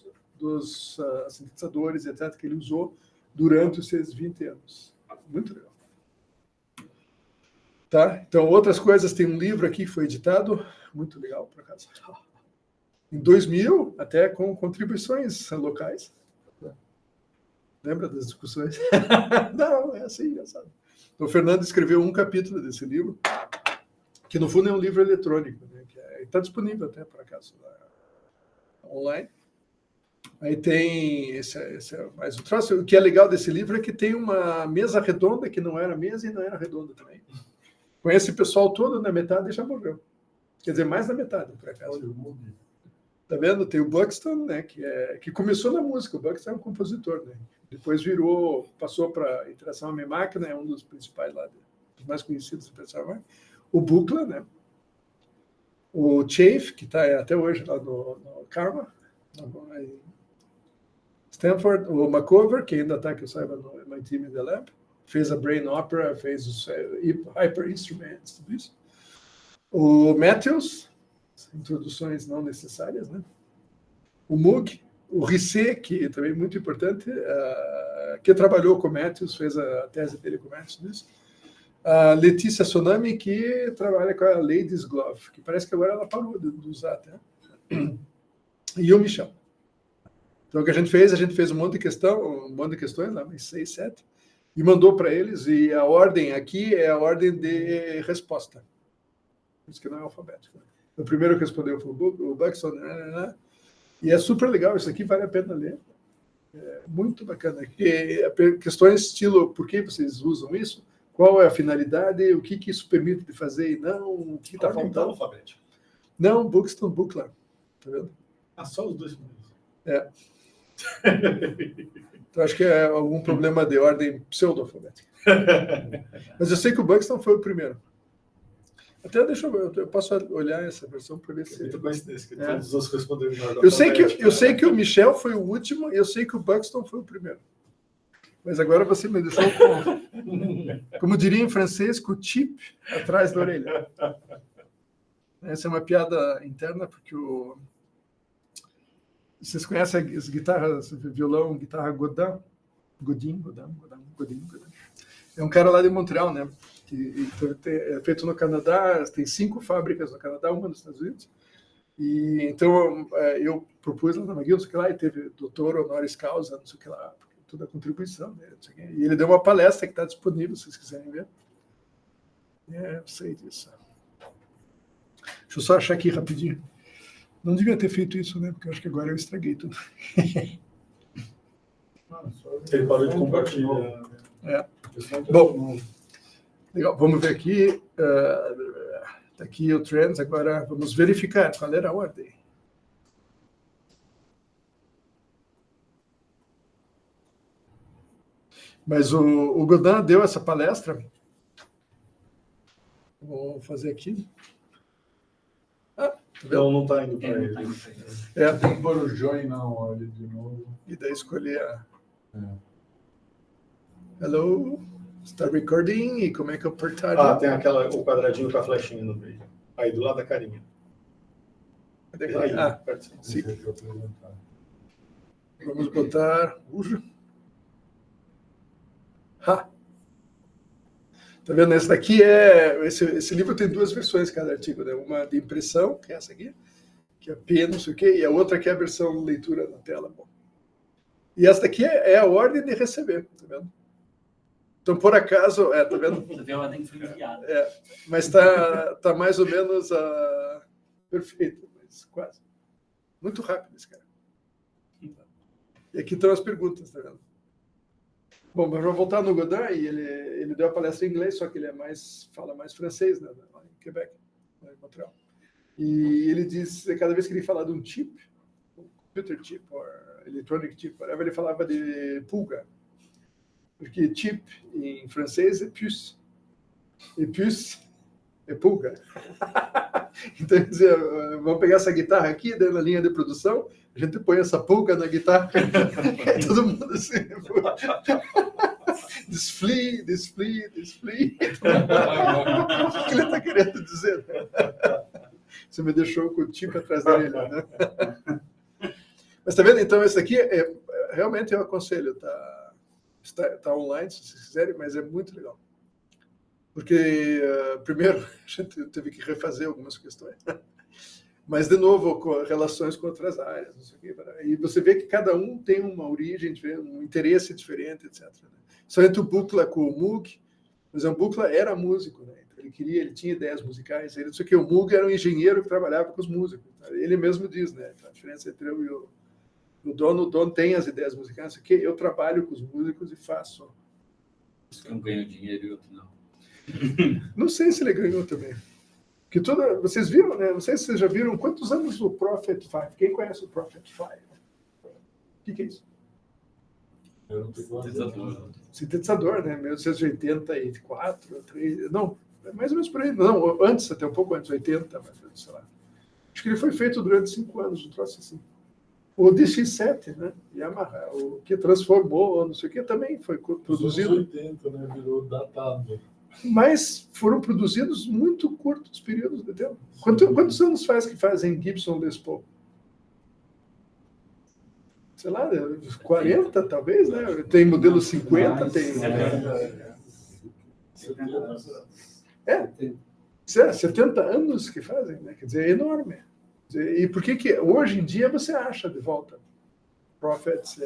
sintetizadores, etc., que ele usou durante os seus 20 anos. Muito legal. Tá? Então, outras coisas, tem um livro aqui que foi editado, muito legal, por acaso, em 2000, até com contribuições locais. Lembra das discussões? Não, é assim, sabe? Então, o Fernando escreveu um capítulo desse livro, que no fundo é um livro eletrônico, né? Que está disponível até, por acaso, online. Aí tem mais um troço. O que é legal desse livro é que tem uma mesa redonda, que não era mesa e não era redonda também. Com esse pessoal todo, na metade já morreu. Quer dizer, mais da metade, por acaso. Tá vendo? Tem o Buxton, né, que começou na música. O Buxton é um compositor, né? Depois passou para Interação Homem-Máquina, é um dos principais lá, dos mais conhecidos do pessoal. O Buchla, né? O Chafe, que está até hoje lá no Karma, Stanford, o McCover, que ainda está, que eu saiba, no MIT Media Lab, fez a Brain Opera, fez os Hyper Instruments, tudo isso. O Matthews, introduções não necessárias, né? O Moog, o Risset, que também é muito importante, que trabalhou com o Matthews, fez a tese dele com o Matthews, nisso. A Letícia Sonami, que trabalha com a Ladies Glove, que parece que agora ela parou de usar até. E o Michel. Então, o que a gente fez um monte de questões, lá, 6, 7, e mandou para eles, e a ordem aqui é a ordem de resposta. Por isso que não é alfabético. O primeiro que respondeu foi o Buxton, né? E é super legal, isso aqui vale a pena ler. É muito bacana. Questões estilo, por que vocês usam isso? Qual é a finalidade? O que isso permite de fazer e não? O que está faltando? Alfabético. Não, Buxton, Buchla. Tá vendo? Só os dois primeiros. É. Então, acho que é algum problema de ordem pseudo-alfabética. Mas eu sei que o Buxton foi o primeiro. Até eu posso olhar essa versão para ver se... Muita coincidência, que todos os outros responderam na ordem eu sei que o Michel foi o último e eu sei que o Buxton foi o primeiro. Mas agora você me deixou como diria em francês, com o chip atrás da orelha. Essa é uma piada interna, porque vocês conhecem as guitarras, violão, guitarra Godin. É um cara lá de Montreal, né? Que é feito no Canadá, tem 5 fábricas no Canadá, uma nos Estados Unidos. E então eu propus lá na McGill, não sei o que lá, e teve doutor honoris causa, não sei o que lá, toda a contribuição dele, não sei o que. E ele deu uma palestra que está disponível, se vocês quiserem ver. Eu sei disso. Deixa eu só achar aqui rapidinho. Não devia ter feito isso, né? Porque eu acho que agora eu estraguei tudo. Ele parou de compartilhar. Bom, legal. Vamos ver aqui. Está aqui o Trends. Agora vamos verificar qual era a ordem. Mas o Godin deu essa palestra. Vou fazer aqui. Então não está indo para ele. Tem que pôr o join now ali de novo. E daí escolher a... Hello, está recording, e como é que eu apertar? Tem o quadradinho com a flechinha no meio. Aí, do lado da carinha. Aí, pertinho. Sim. Vamos botar... Tá vendo? Esse daqui esse livro tem 2 versões cada artigo, né? Uma de impressão, que é essa aqui, que é P, não sei o quê, e a outra que é a versão leitura na tela. Bom. E essa daqui é a ordem de receber, tá vendo? Então, por acaso, tá vendo? Você vê a ordem que foi enviada. Mas tá mais ou menos perfeito, mas quase. Muito rápido esse cara. E aqui estão as perguntas, tá vendo? Bom, mas vamos voltar no Godin, e ele deu a palestra em inglês, só que ele fala mais francês, né, lá em Quebec, lá em Montreal. E ele diz, cada vez que ele fala de um chip, um computer chip, ou electronic chip, whatever, ele falava de pulga. Porque chip, em francês, é puce. E puce é pulga. Então, ele dizia, vamos pegar essa guitarra aqui, daí na linha de produção, a gente põe essa pulga na guitarra, e todo mundo assim... Desflee. O que ele está querendo dizer? Você me deixou com o chip atrás da orelha, né? Mas tá vendo? Então, esse aqui, realmente eu aconselho, está online, se vocês quiserem, mas é muito legal. Porque, primeiro, a gente teve que refazer algumas questões. Mas, de novo, com relações com outras áreas, não sei o quê. E você vê que cada um tem uma origem diferente, um interesse diferente, etc. Somente o Buchla com o Moog, mas o Buchla era músico, né? Então, ele tinha ideias musicais. Ele disse que o Moog era um engenheiro que trabalhava com os músicos. Ele mesmo diz, né? A diferença entre eu e o dono tem as ideias musicais, que eu trabalho com os músicos e faço. Um ganha dinheiro e outro não. Não sei se ele ganhou também. Que vocês viram, né? Não sei se vocês já viram quantos anos o Prophet 5. Quem conhece o Prophet 5? O que é isso? Sintetizador, né? 1984, 3, não, mais ou menos por aí. Não, antes, até um pouco antes, 80, mas sei lá. Acho que ele foi feito durante 5 anos, um troço assim. O DX7, né? Yamaha, o que transformou, não sei o que, também foi produzido. Nos 80, né? Virou datado. Mas foram produzidos muito curtos períodos de tempo. Quantos anos faz que fazem Gibson Les Paul? Sei lá, 40 talvez, né? Tem modelo 50, tem... 70 anos que fazem, né? Quer dizer, é enorme. E por que hoje em dia você acha de volta Prophets,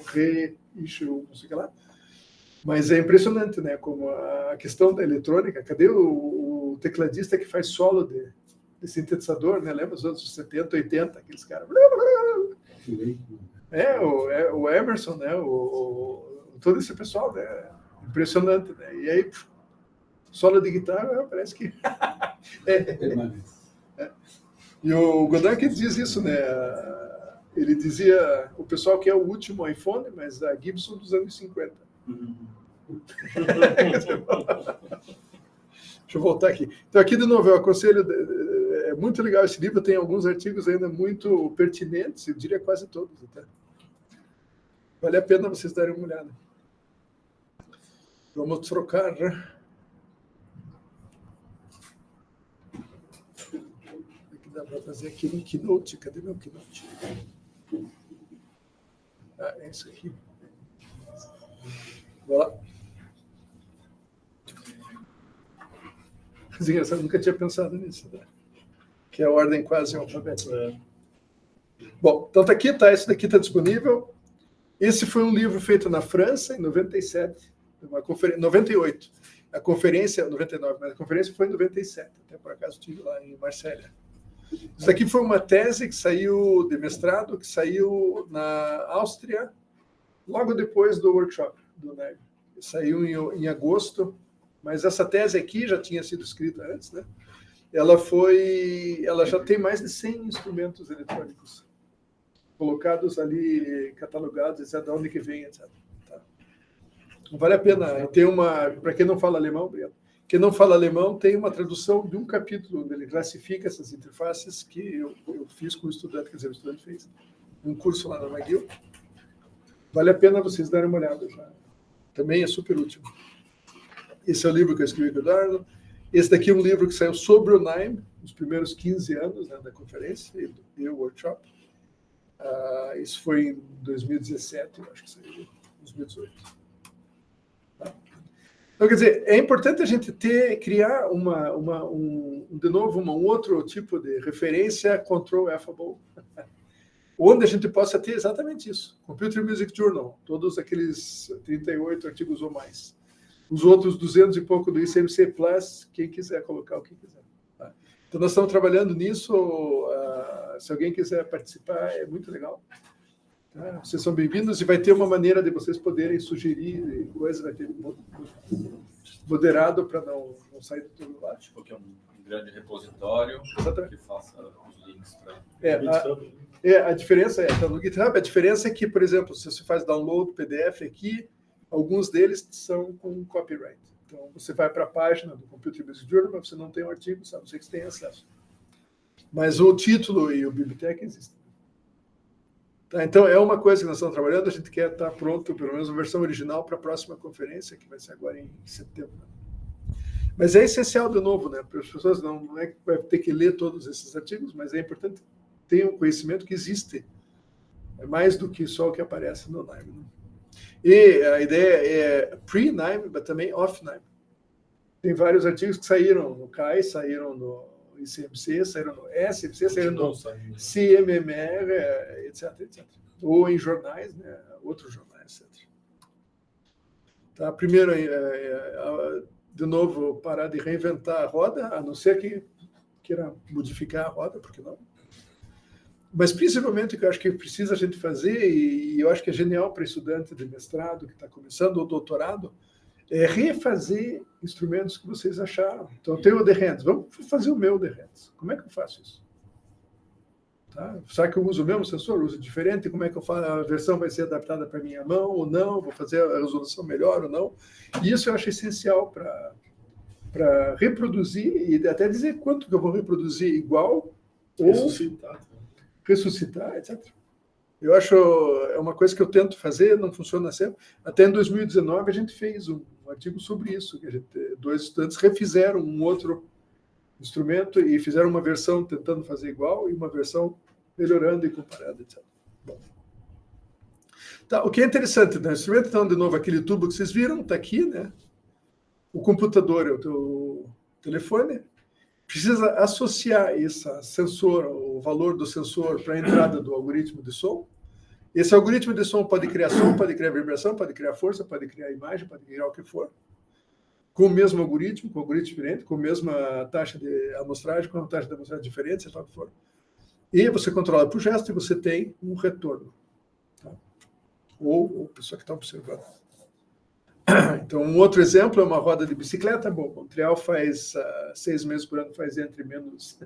reissue, não sei o que lá? Mas é impressionante, né? Como a questão da eletrônica. Cadê o tecladista que faz solo de sintetizador, né? Lembra os anos 70, 80, aqueles caras? O Emerson, né? Todo esse pessoal, né? Impressionante, né? E aí, solo de guitarra, parece que... E o Godin que diz isso, né? Ele dizia, o pessoal quer o último iPhone, mas a Gibson dos anos 50. Deixa eu voltar aqui. Então, aqui de novo, eu aconselho, é muito legal esse livro, tem alguns artigos ainda muito pertinentes, eu diria quase todos até. Vale a pena vocês darem uma olhada. Vamos trocar, né? Dá para fazer aqui no Keynote. Cadê meu Keynote? É isso aqui. Vamos lá. Eu nunca tinha pensado nisso, né? Que é a ordem quase alfabética. Bom, então tá aqui, esse daqui está disponível. Esse foi um livro feito na França, em 97, uma conferência, 98. A conferência, 99, mas a conferência foi em 97. Até por acaso estive lá em Marselha. Isso daqui foi uma tese que saiu de mestrado, que saiu na Áustria, logo depois do workshop do NEG. Saiu em agosto, mas essa tese aqui já tinha sido escrita antes, né? Ela já tem mais de 100 instrumentos eletrônicos colocados ali, catalogados, etc., de onde que vem, etc. Tá? Vale a pena. Tem uma, para quem não fala alemão, Breno, quem não fala alemão tem uma tradução de um capítulo onde ele classifica essas interfaces que eu fiz com o estudante, quer dizer, o estudante fez um curso lá na McGill. Vale a pena vocês darem uma olhada já. Também é super útil. Esse é o livro que eu escrevi com o Eduardo. Esse daqui é um livro que saiu sobre o NIME, os primeiros 15 anos, né, da conferência e o workshop. Isso foi em 2017, eu acho que saiu, 2018. Tá? Então, quer dizer, é importante a gente criar de novo um outro tipo de referência control affable, onde a gente possa ter exatamente isso. Computer Music Journal, todos aqueles 38 artigos ou mais. Os outros 200 e pouco do ICMC Plus, quem quiser colocar o que quiser. Tá? Então, nós estamos trabalhando nisso. Se alguém quiser participar, é muito legal. Tá? Vocês são bem-vindos e vai ter uma maneira de vocês poderem sugerir coisas, vai ter moderado para não sair do todo lado. Porque é um grande repositório. Exatamente. Que faça os links para... a diferença tá no GitHub. A diferença é que, por exemplo, se você faz download PDF aqui, alguns deles são com copyright. Então, você vai para a página do Computer Music Journal, mas você não tem o artigo, sabe? Você que tem acesso. Mas o título e o biblioteca existem. Tá? Então, é uma coisa que nós estamos trabalhando. A gente quer estar pronto, pelo menos a versão original, para a próxima conferência, que vai ser agora em setembro. Mas é essencial, de novo, né? Para as pessoas não é que vai ter que ler todos esses artigos, mas é importante ter um conhecimento que existe. É mais do que só o que aparece no NIME. Né? E a ideia é pre-NIME, mas também off-NIME. Tem vários artigos que saíram no CAI, saíram no ICMC, saíram no SMC, saíram no CMMR, etc. Ou em jornais, né? Outros jornais, etc. Tá? Primeiro, de novo, parar de reinventar a roda, a não ser que queira modificar a roda, por que não? Mas, principalmente, o que eu acho que precisa a gente fazer, e eu acho que é genial para estudante de mestrado que está começando, ou doutorado, é refazer instrumentos que vocês acharam. Então, eu tenho o The Hands. Vamos fazer o meu The Hands. Como é que eu faço isso? Tá? Será que eu uso o mesmo sensor? Uso diferente? Como é que eu faço? A versão vai ser adaptada para a minha mão ou não? Vou fazer a resolução melhor ou não? E isso eu acho essencial para reproduzir e até dizer quanto que eu vou reproduzir igual ou ressuscitar, etc. Eu acho, é uma coisa que eu tento fazer, não funciona sempre. Até em 2019 a gente fez um artigo sobre isso, que dois estudantes refizeram um outro instrumento e fizeram uma versão tentando fazer igual e uma versão melhorando e comparando, etc. Bom. Tá, o que é interessante, né? O instrumento, então, de novo, aquele tubo que vocês viram, está aqui, né? O computador é o teu telefone. Precisa associar esse sensor, o valor do sensor para a entrada do algoritmo de som. Esse algoritmo de som pode criar som, pode criar vibração, pode criar força, pode criar imagem, pode criar o que for. Com o mesmo algoritmo, com algoritmo diferente, com a mesma taxa de amostragem, com uma taxa de amostragem diferente, seja lá o que for. E você controla por gesto e você tem um retorno. Tá? Ou a pessoa que está observando. Então, um outro exemplo é uma roda de bicicleta. Bom, Montreal faz 6 meses por ano, faz entre menos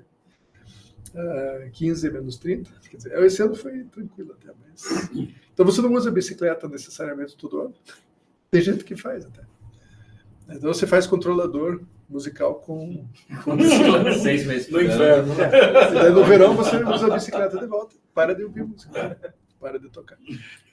15 e menos 30. Quer dizer, esse ano foi tranquilo até. Mas... Então, você não usa bicicleta necessariamente todo ano. Tem gente que faz até. Então, você faz controlador musical com bicicleta. 6 meses no inverno. E daí, no verão, você usa a bicicleta de volta. Para de ouvir música. Para de tocar.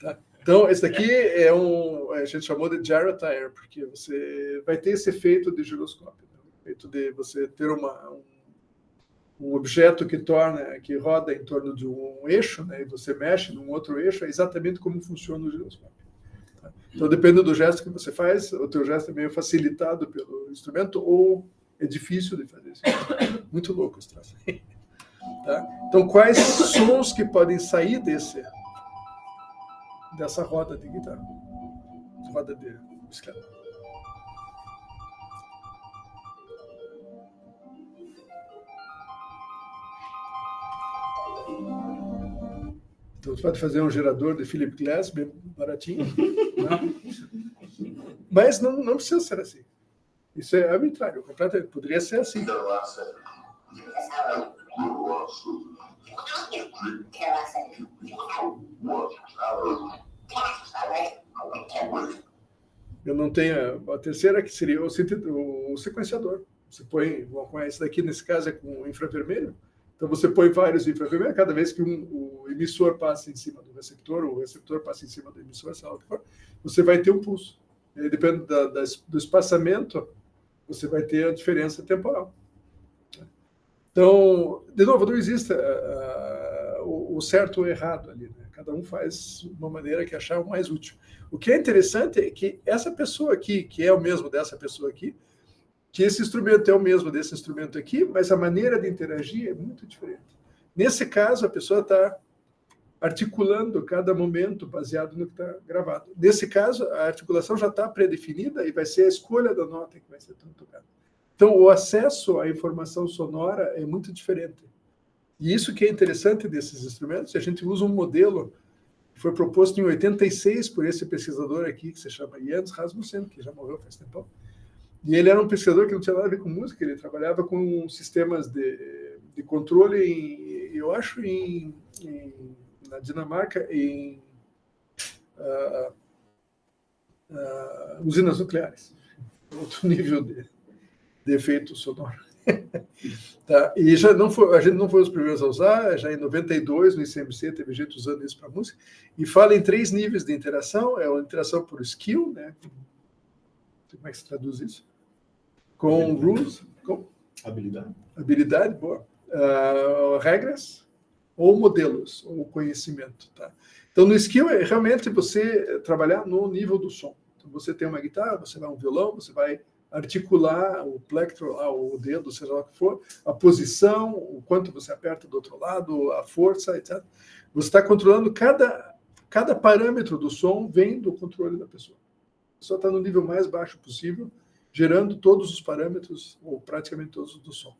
Tá? Então, esse daqui é a gente chamou de gyrotire, porque você vai ter esse efeito de giroscópio, né? O efeito de você ter um objeto que roda em torno de um eixo, né? E você mexe num outro eixo, é exatamente como funciona o giroscópio. Tá? Então, depende do gesto que você faz, o teu gesto é meio facilitado pelo instrumento ou é difícil de fazer isso. Muito louco esse troço. Tá? Então, quais sons que podem sair dessa roda de guitarra, roda de bicicleta? Então, você pode fazer um gerador de Philip Glass, bem baratinho, né? Mas não precisa ser assim. Isso é arbitrário, completamente. Poderia ser assim. Eu não tenho a terceira, que seria o sequenciador. Você põe, esse daqui, nesse caso, é com infravermelho. Então, você põe vários infravermelhos, cada vez que o emissor passa em cima do receptor, ou o receptor passa em cima do emissor, sei lá o que for, você vai ter um pulso. E depende do espaçamento, você vai ter a diferença temporal. Então, de novo, não existe o certo ou errado ali, né? Cada um faz uma maneira que achar o mais útil. O que é interessante é que essa pessoa aqui, que é o mesmo dessa pessoa aqui, que esse instrumento é o mesmo desse instrumento aqui, mas a maneira de interagir é muito diferente. Nesse caso, a pessoa está articulando cada momento baseado no que está gravado. Nesse caso, a articulação já está pré-definida e vai ser a escolha da nota que vai ser tocada. Então, o acesso à informação sonora é muito diferente. E isso que é interessante desses instrumentos, a gente usa um modelo que foi proposto em 86 por esse pesquisador aqui, que se chama Jens Rasmussen, que já morreu faz tempo. E ele era um pesquisador que não tinha nada a ver com música, ele trabalhava com sistemas de controle, eu acho, na Dinamarca, em usinas nucleares. Outro nível de efeito sonoro. Tá? E já não foi, a gente não foi os primeiros a usar, já em 92, no ICMC, teve gente usando isso para música, e fala em 3 níveis de interação, é a interação por skill, né? Como é que se traduz isso? Com rules, com habilidade, boa. Regras, ou modelos, ou conhecimento. Tá? Então, no skill, é realmente você trabalhar no nível do som. Então, você tem uma guitarra, você vai um violão, você vai articular o plectro, o dedo, seja lá o que for, a posição, o quanto você aperta do outro lado, a força, etc. Você está controlando cada parâmetro do som vem do controle da pessoa. A pessoa está no nível mais baixo possível, gerando todos os parâmetros, ou praticamente todos do som.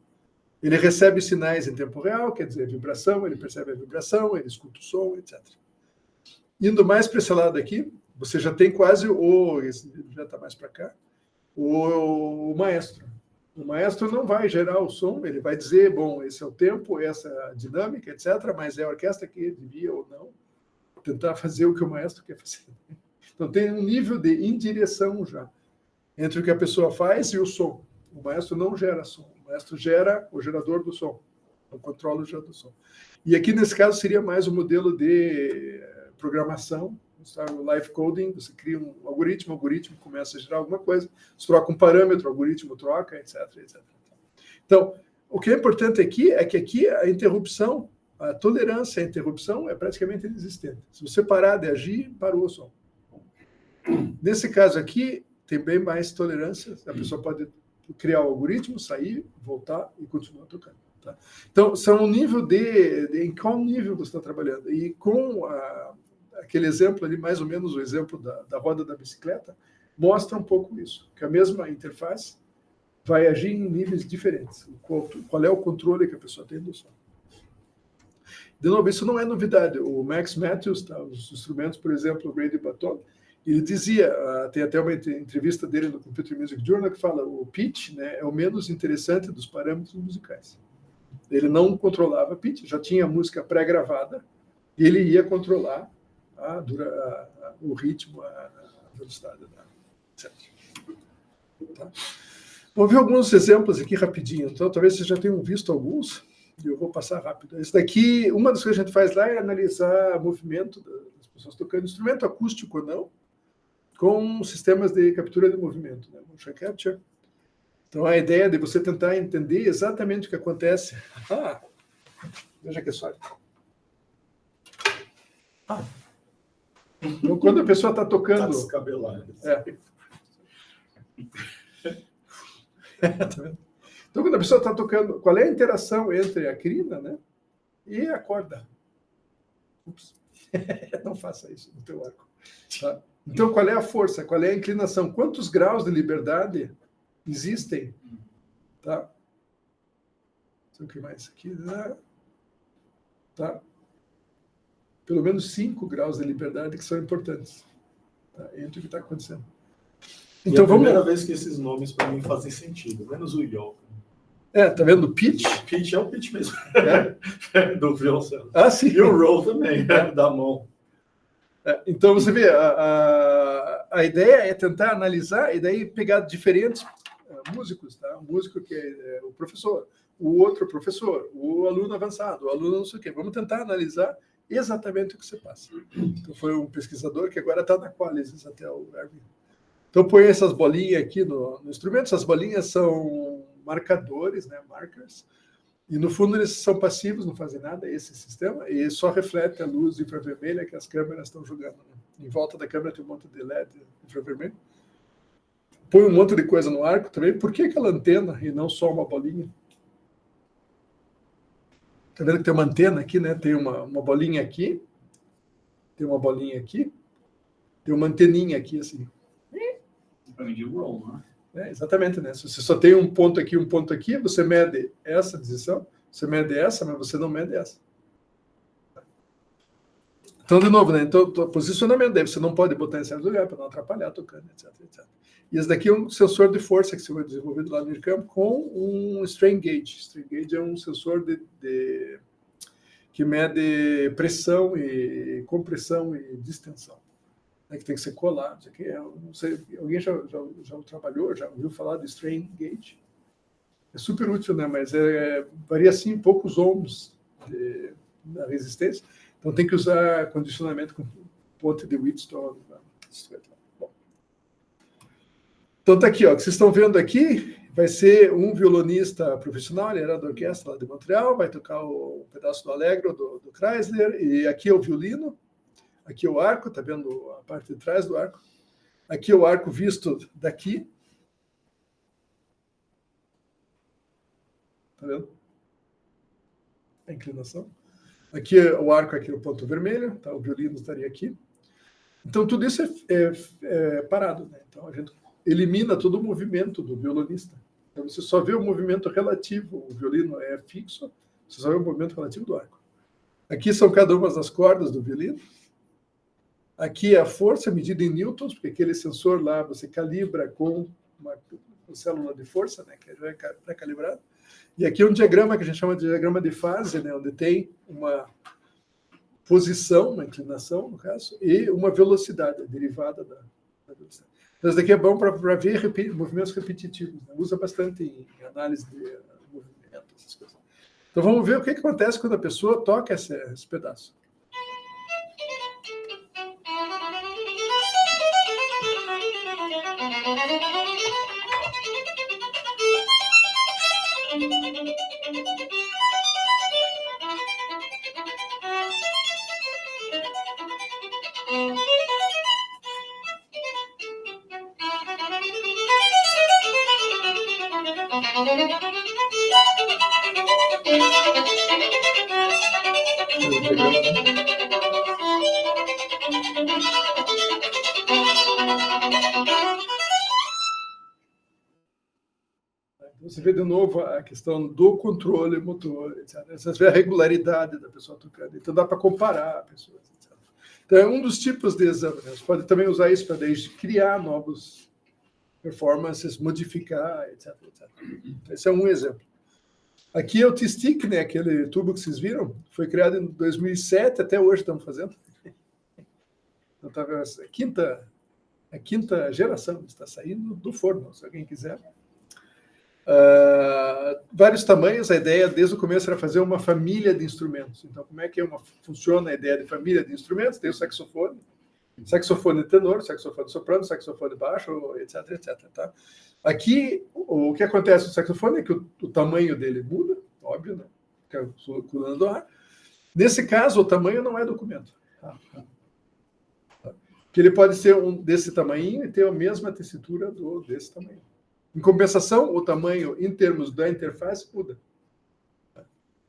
Ele recebe sinais em tempo real, quer dizer, vibração, ele percebe a vibração, ele escuta o som, etc. Indo mais para esse lado aqui, você já tem quase já está mais para cá, o maestro. O maestro não vai gerar o som, ele vai dizer, bom, esse é o tempo, essa é a dinâmica, etc., mas é a orquestra que devia ou não tentar fazer o que o maestro quer fazer. Então, tem um nível de indireção já entre o que a pessoa faz e o som. O maestro não gera som, o maestro gera o gerador do som, o controla o gerador do som. E aqui, nesse caso, seria mais um modelo de programação, o live coding, você cria um algoritmo, o algoritmo começa a gerar alguma coisa, você troca um parâmetro, o algoritmo troca, etc., etc. Então, o que é importante aqui é que aqui a interrupção, a tolerância à interrupção é praticamente inexistente. Se você parar de agir, parou o som. Nesse caso aqui, tem bem mais tolerância, a pessoa pode criar o algoritmo, sair, voltar e continuar tocando. Tá? Então, são um nível em qual nível você está trabalhando. E com aquele exemplo ali, mais ou menos o exemplo da roda da bicicleta, mostra um pouco isso, que a mesma interface vai agir em níveis diferentes. Qual é o controle que a pessoa tem do som. De novo, isso não é novidade. O Max Matthews, tá, os instrumentos, por exemplo, o Grady Bartol, ele dizia, tem até uma entrevista dele no Computer Music Journal que fala o pitch, né, é o menos interessante dos parâmetros musicais. Ele não controlava pitch, já tinha a música pré-gravada, e ele ia controlar o ritmo, a velocidade, etc. Tá? Vou ver alguns exemplos aqui rapidinho. Então, talvez vocês já tenham visto alguns, e eu vou passar rápido. Esse daqui, uma das coisas que a gente faz lá é analisar o movimento das pessoas tocando instrumento acústico ou não, com sistemas de captura de movimento, né? Motion capture. Então, a ideia é de você tentar entender exatamente o que acontece. Veja que sorte. Então, quando a pessoa está tocando... Está descabelado. Tá vendo? Então, quando a pessoa está tocando, qual é a interação entre a crina, né, e a corda? Ups. Não faça isso no teu arco. Tá? Então, qual é a força? Qual é a inclinação? Quantos graus de liberdade existem? Tá? O que mais aqui? Tá? Pelo menos 5 graus de liberdade que são importantes, tá? Entre o que está acontecendo. Então, é a primeira vez que esses nomes para mim fazem sentido, menos o Yoko. Tá vendo o pitch? Pitch é o pitch mesmo. Do violoncelo. Sim. E o roll também, da mão. Então, você vê, a ideia é tentar analisar e daí pegar diferentes músicos, tá? Um músico que é o professor, o outro professor, o aluno avançado, o aluno não sei o quê. Vamos tentar analisar exatamente o que você passa. Então, foi um pesquisador que agora está na Qualis, até o Erwin. Então, põe essas bolinhas aqui no instrumento. Essas bolinhas são marcadores, né? Markers. E, no fundo, eles são passivos, não fazem nada, esse sistema, e só reflete a luz infravermelha que as câmeras estão jogando. Né? Em volta da câmera tem um monte de LED infravermelho. Põe um monte de coisa no arco também. Por que aquela antena e não só uma bolinha? Está vendo que tem uma antena aqui, né? Tem uma bolinha aqui, tem uma bolinha aqui, tem uma anteninha aqui, assim. Para medir o roll, né? Exatamente, né? Se você só tem um ponto aqui, você mede essa posição, você mede essa, mas você não mede essa. Então, de novo, né? Então, o posicionamento dele, você não pode botar em certo lugar para não atrapalhar tocando, etc, etc. E esse daqui é um sensor de força que foi desenvolvido lá no IRCAM com um strain gauge. Strain gauge é um sensor que mede pressão e compressão e distensão. Que tem que ser colado. Aqui não sei, alguém já trabalhou, já ouviu falar de strain gauge? É super útil, né? Mas varia assim poucos ohms na resistência. Então tem que usar condicionamento com ponte de Wheatstone. Bom. Então tá aqui, ó, o que vocês estão vendo aqui vai ser um violonista profissional, ele era da orquestra lá de Montreal, vai tocar um pedaço do Allegro do Chrysler, e aqui é o violino. Aqui é o arco, está vendo a parte de trás do arco. Aqui é o arco visto daqui. Está vendo? A inclinação. Aqui é o arco, aqui é o ponto vermelho. Tá? O violino estaria aqui. Então, tudo isso é parado. Né? Então, a gente elimina todo o movimento do violonista. Então, você só vê o movimento relativo. O violino é fixo. Você só vê o movimento relativo do arco. Aqui são cada uma das cordas do violino. Aqui é a força medida em newtons, porque aquele sensor lá você calibra com uma célula de força, né, que já é pré-calibrado. E aqui é um diagrama que a gente chama de diagrama de fase, né, onde tem uma posição, uma inclinação, no caso, e uma velocidade, a derivada da velocidade. Então, isso daqui é bom para ver movimentos repetitivos. Né? Usa bastante em análise de movimento, essas coisas. Então, vamos ver o que acontece quando a pessoa toca esse pedaço. Você vê de novo a questão do controle motor, etc. Você vê a regularidade da pessoa tocando. Então dá para comparar a pessoa, etc. Então é um dos tipos de exame. Né? Você pode também usar isso para criar novos performances, modificar, etc, etc. Esse é um exemplo. Aqui é o T-Stick, né? Aquele tubo que vocês viram, foi criado em 2007, até hoje estamos fazendo. Então, tá, a quinta geração está saindo do forno, se alguém quiser. Vários tamanhos, a ideia desde o começo era fazer uma família de instrumentos. Então, como é que funciona a ideia de família de instrumentos? Tem o saxofone tenor, saxofone soprano, saxofone baixo, etc, etc. Tá? Aqui, o que acontece no saxofone é que o tamanho dele muda, óbvio, né? Que é a coluna do ar. Nesse caso, o tamanho não é documento. Que ele pode ser desse tamanho e ter a mesma tessitura desse tamanho. Em compensação, o tamanho, em termos da interface, muda.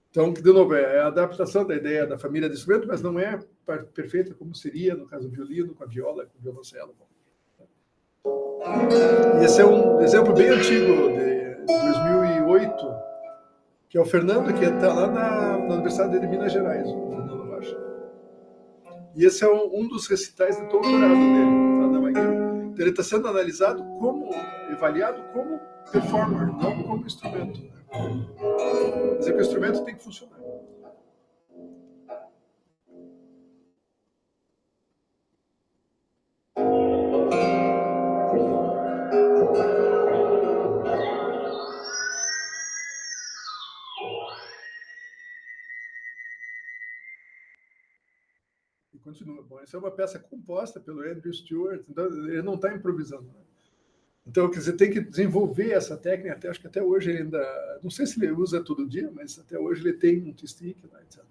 Então, de novo, é a adaptação da ideia da família de instrumento, mas não é perfeita como seria, no caso do violino, com a viola, com o violoncelo. E esse é um exemplo bem antigo, de 2008, que é o Fernando, que está lá na Universidade de Minas Gerais, o Fernando Rocha. E esse é um dos recitais de doutorado dele, lá na McGill. Então, ele está sendo analisado avaliado como performer, não como instrumento. Quer dizer que o instrumento tem que funcionar. continua. Bom, essa é uma peça composta pelo Andrew Stewart, então ele não está improvisando, né? Então, quer dizer, tem que desenvolver essa técnica, acho que até hoje ele ainda, não sei se ele usa todo dia, mas até hoje ele tem um T-stick, né, etc.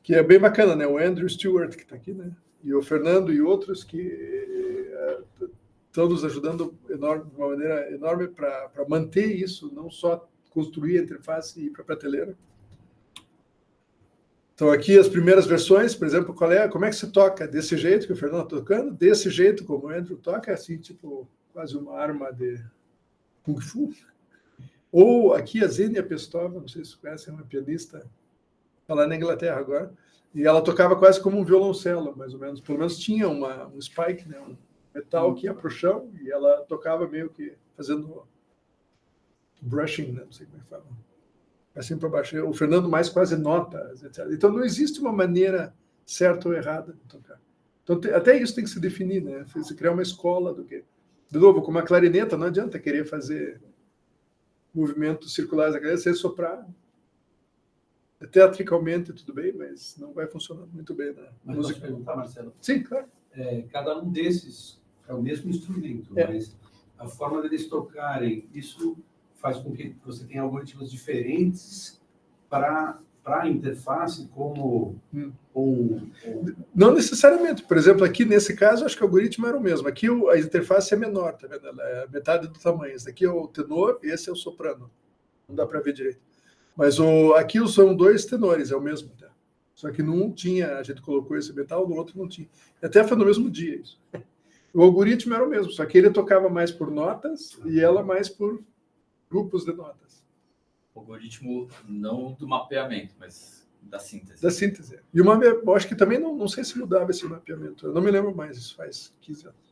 Que é bem bacana, né? O Andrew Stewart, que está aqui, né? E o Fernando e outros que estão nos ajudando de uma maneira enorme para manter isso, não só construir a interface e ir para a prateleira. Então, aqui as primeiras versões, por exemplo, como é que se toca? Desse jeito que o Fernando está tocando, desse jeito como o Andrew toca, assim, tipo, quase uma arma de Kung Fu. Ou aqui a Xenia Pestova, não sei se vocês conhecem, uma pianista, está lá na Inglaterra agora, e ela tocava quase como um violoncelo, mais ou menos. Pelo menos tinha um spike, né, um metal que ia para o chão, e ela tocava meio que fazendo brushing, né, não sei como é que fala. Assim para baixo. O Fernando mais quase notas, etc. Então, não existe uma maneira certa ou errada de tocar. Então, até isso tem que se definir, né? Se criar uma escola do que... De novo, com uma clarineta, não adianta querer fazer movimentos circulares da cabeça, você soprar teatricalmente, tudo bem, mas não vai funcionar muito bem na música. Posso perguntar, Marcelo? Sim, claro. Cada um desses é o mesmo instrumento, mas a forma deles tocarem, isso faz com que você tenha algoritmos diferentes para a interface, como Não necessariamente. Por exemplo, aqui nesse caso, acho que o algoritmo era o mesmo. Aqui a interface é menor, tá vendo? Ela é metade do tamanho. Esse daqui é o tenor e esse é o soprano. Não dá para ver direito. Mas aqui são 2 tenores, é o mesmo. Tá? Só que num tinha, a gente colocou esse metal, no outro não tinha. Até foi no mesmo dia isso. O algoritmo era o mesmo, só que ele tocava mais por notas e ela mais por grupos de notas. O algoritmo não do mapeamento, mas da síntese. Da síntese. E eu acho que também não sei se mudava esse mapeamento. Eu não me lembro mais, isso faz 15 anos.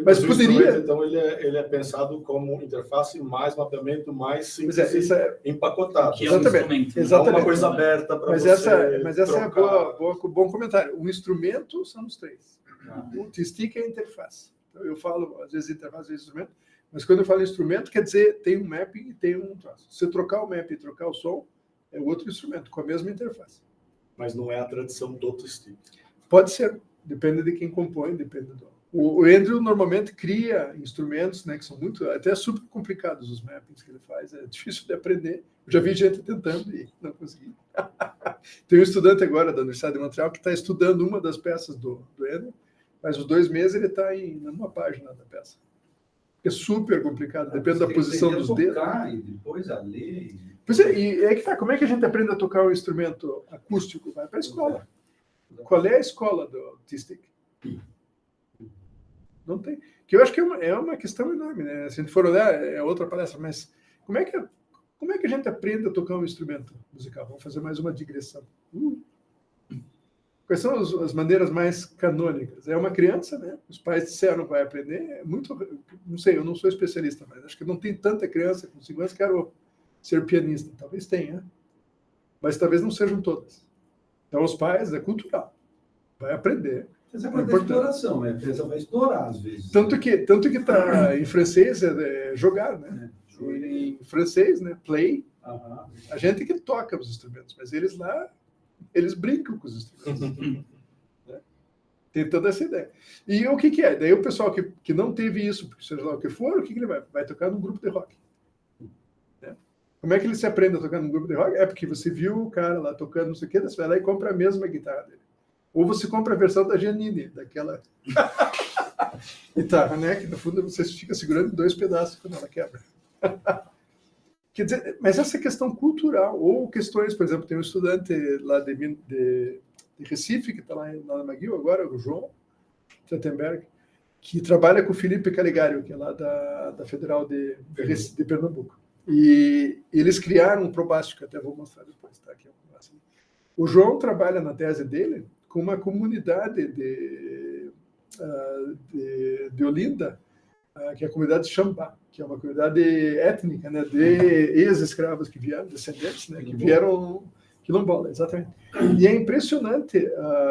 Mas poderia... Então, ele é pensado como interface mais mapeamento, mais síntese, isso é empacotado. Que é um instrumento, exatamente. Não uma coisa aberta para você Mas essa é bom comentário. O instrumento são os 3. O T-stick é a interface. Então, eu falo, às vezes, interface, às vezes, instrumento. Mas quando eu falo instrumento, quer dizer, tem um mapping e tem um troço. Se eu trocar o mapping e trocar o som, é outro instrumento, com a mesma interface. Mas não é a tradição do T-stick. Pode ser, depende de quem compõe, depende do... O Andrew normalmente cria instrumentos, né, que são até super complicados os mappings que ele faz, é difícil de aprender. Eu já vi gente tentando e não consegui. Tem um estudante agora da Universidade de Montreal que está estudando uma das peças do Andrew, mas os 2 meses ele está numa página da peça. É super complicado, depende da posição dos dedos. E depois a ler. Pois é, e aí que tá, como é que a gente aprende a tocar um instrumento acústico? Vai para a escola. Qual é a escola do T-stick? Não tem. Que eu acho que é uma questão enorme, né? Se a gente for olhar, é outra palestra, mas como é que a gente aprende a tocar um instrumento musical? Vamos fazer mais uma digressão. Quais são as maneiras mais canônicas? É uma criança, né? Os pais disseram que vai aprender. É muito, não sei, eu não sou especialista, mas acho que não tem tanta criança com 5 anos que quero ser pianista. Talvez tenha, mas talvez não sejam todas. Então, os pais, é cultural. Vai aprender. Essa coisa da exploração, né? A criança vai explorar, às vezes. Tanto que tá em francês é jogar, né? Em francês, né? Play. A gente que toca os instrumentos, mas eles lá, eles brincam com os instrumentos. Né? Tem toda essa ideia. E o que é? Daí o pessoal que não teve isso, seja lá o que for, o que ele vai? Vai tocar num grupo de rock. Né? Como é que ele se aprende a tocar num grupo de rock? É porque você viu o cara lá tocando não sei o que, você vai lá e compra a mesma guitarra dele. Ou você compra a versão da Giannini, daquela guitarra, né? Que no fundo você fica segurando em 2 pedaços quando ela quebra. Quer dizer, mas essa questão cultural, ou questões, por exemplo, tem um estudante lá de Recife, que está lá na McGill agora, o João Trachtenberg, que trabalha com o Felipe Caligari, que é lá da Federal de Pernambuco. E eles criaram um probástico, até vou mostrar depois, tá? Aqui, o João trabalha na tese dele com uma comunidade de Olinda, que é a comunidade Xambá, que é uma comunidade étnica, né, de ex-escravos que vieram, descendentes, né, que vieram quilombola, exatamente. E é impressionante,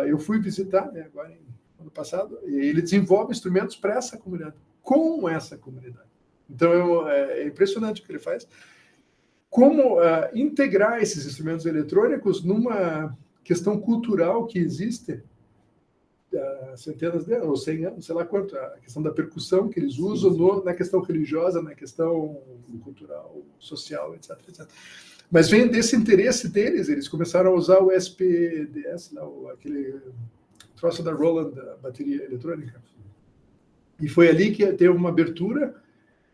eu fui visitar, né, agora ano passado, e ele desenvolve instrumentos para essa comunidade, com essa comunidade. Então é impressionante o que ele faz. Como integrar esses instrumentos eletrônicos numa questão cultural que existe centenas de anos, ou 100 anos, sei lá quanto, a questão da percussão que eles usam na questão religiosa, na questão cultural, social, etc, etc. Mas vem desse interesse deles, eles começaram a usar o SPDS, aquele troço da Roland, da bateria eletrônica. E foi ali que teve uma abertura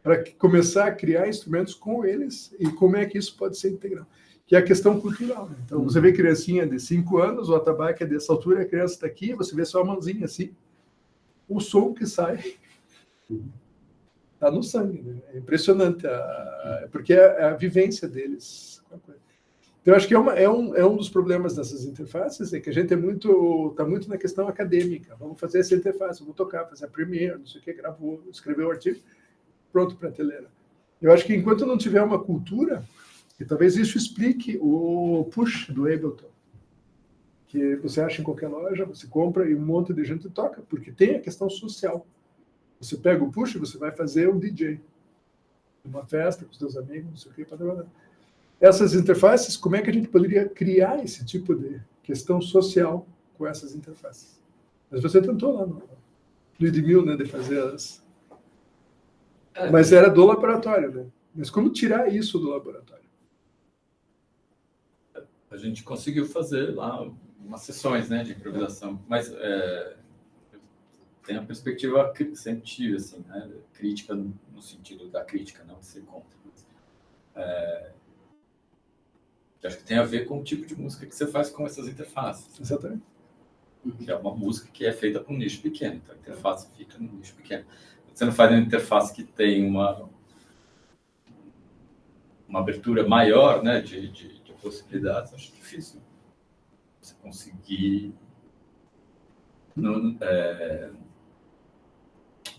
para começar a criar instrumentos com eles e como é que isso pode ser integrado. Que é a questão cultural. Né? Então, você vê criancinha de 5 anos, o atabaque é dessa altura, a criança está aqui, você vê só a mãozinha assim, o som que sai está no sangue. Né? É impressionante, porque é a vivência deles. Então, acho que é um dos problemas dessas interfaces, é que a gente está muito na questão acadêmica. Vamos fazer essa interface, vamos tocar, fazer a Premiere, não sei o que, gravou, escreveu o artigo, pronto, prateleira. Eu acho que enquanto não tiver uma cultura, e talvez isso explique o push do Ableton, que você acha em qualquer loja, você compra e um monte de gente toca, porque tem a questão social. Você pega o push, você vai fazer um DJ, uma festa com os seus amigos, não sei o que, para essas interfaces, como é que a gente poderia criar esse tipo de questão social com essas interfaces? Mas você tentou lá no Ludmilla, né, de fazer as... Mas era do laboratório, né? Mas como tirar isso do laboratório? A gente conseguiu fazer lá umas sessões, né, de improvisação, mas tem a perspectiva que sempre tive, assim, né, crítica no sentido da crítica, não de ser contra. Acho que tem a ver com o tipo de música que você faz com essas interfaces. Exatamente. Que é uma música que é feita para um nicho pequeno, então a interface fica num nicho pequeno. Você não faz uma interface que tem uma abertura maior, né, de possibilidades, acho difícil você conseguir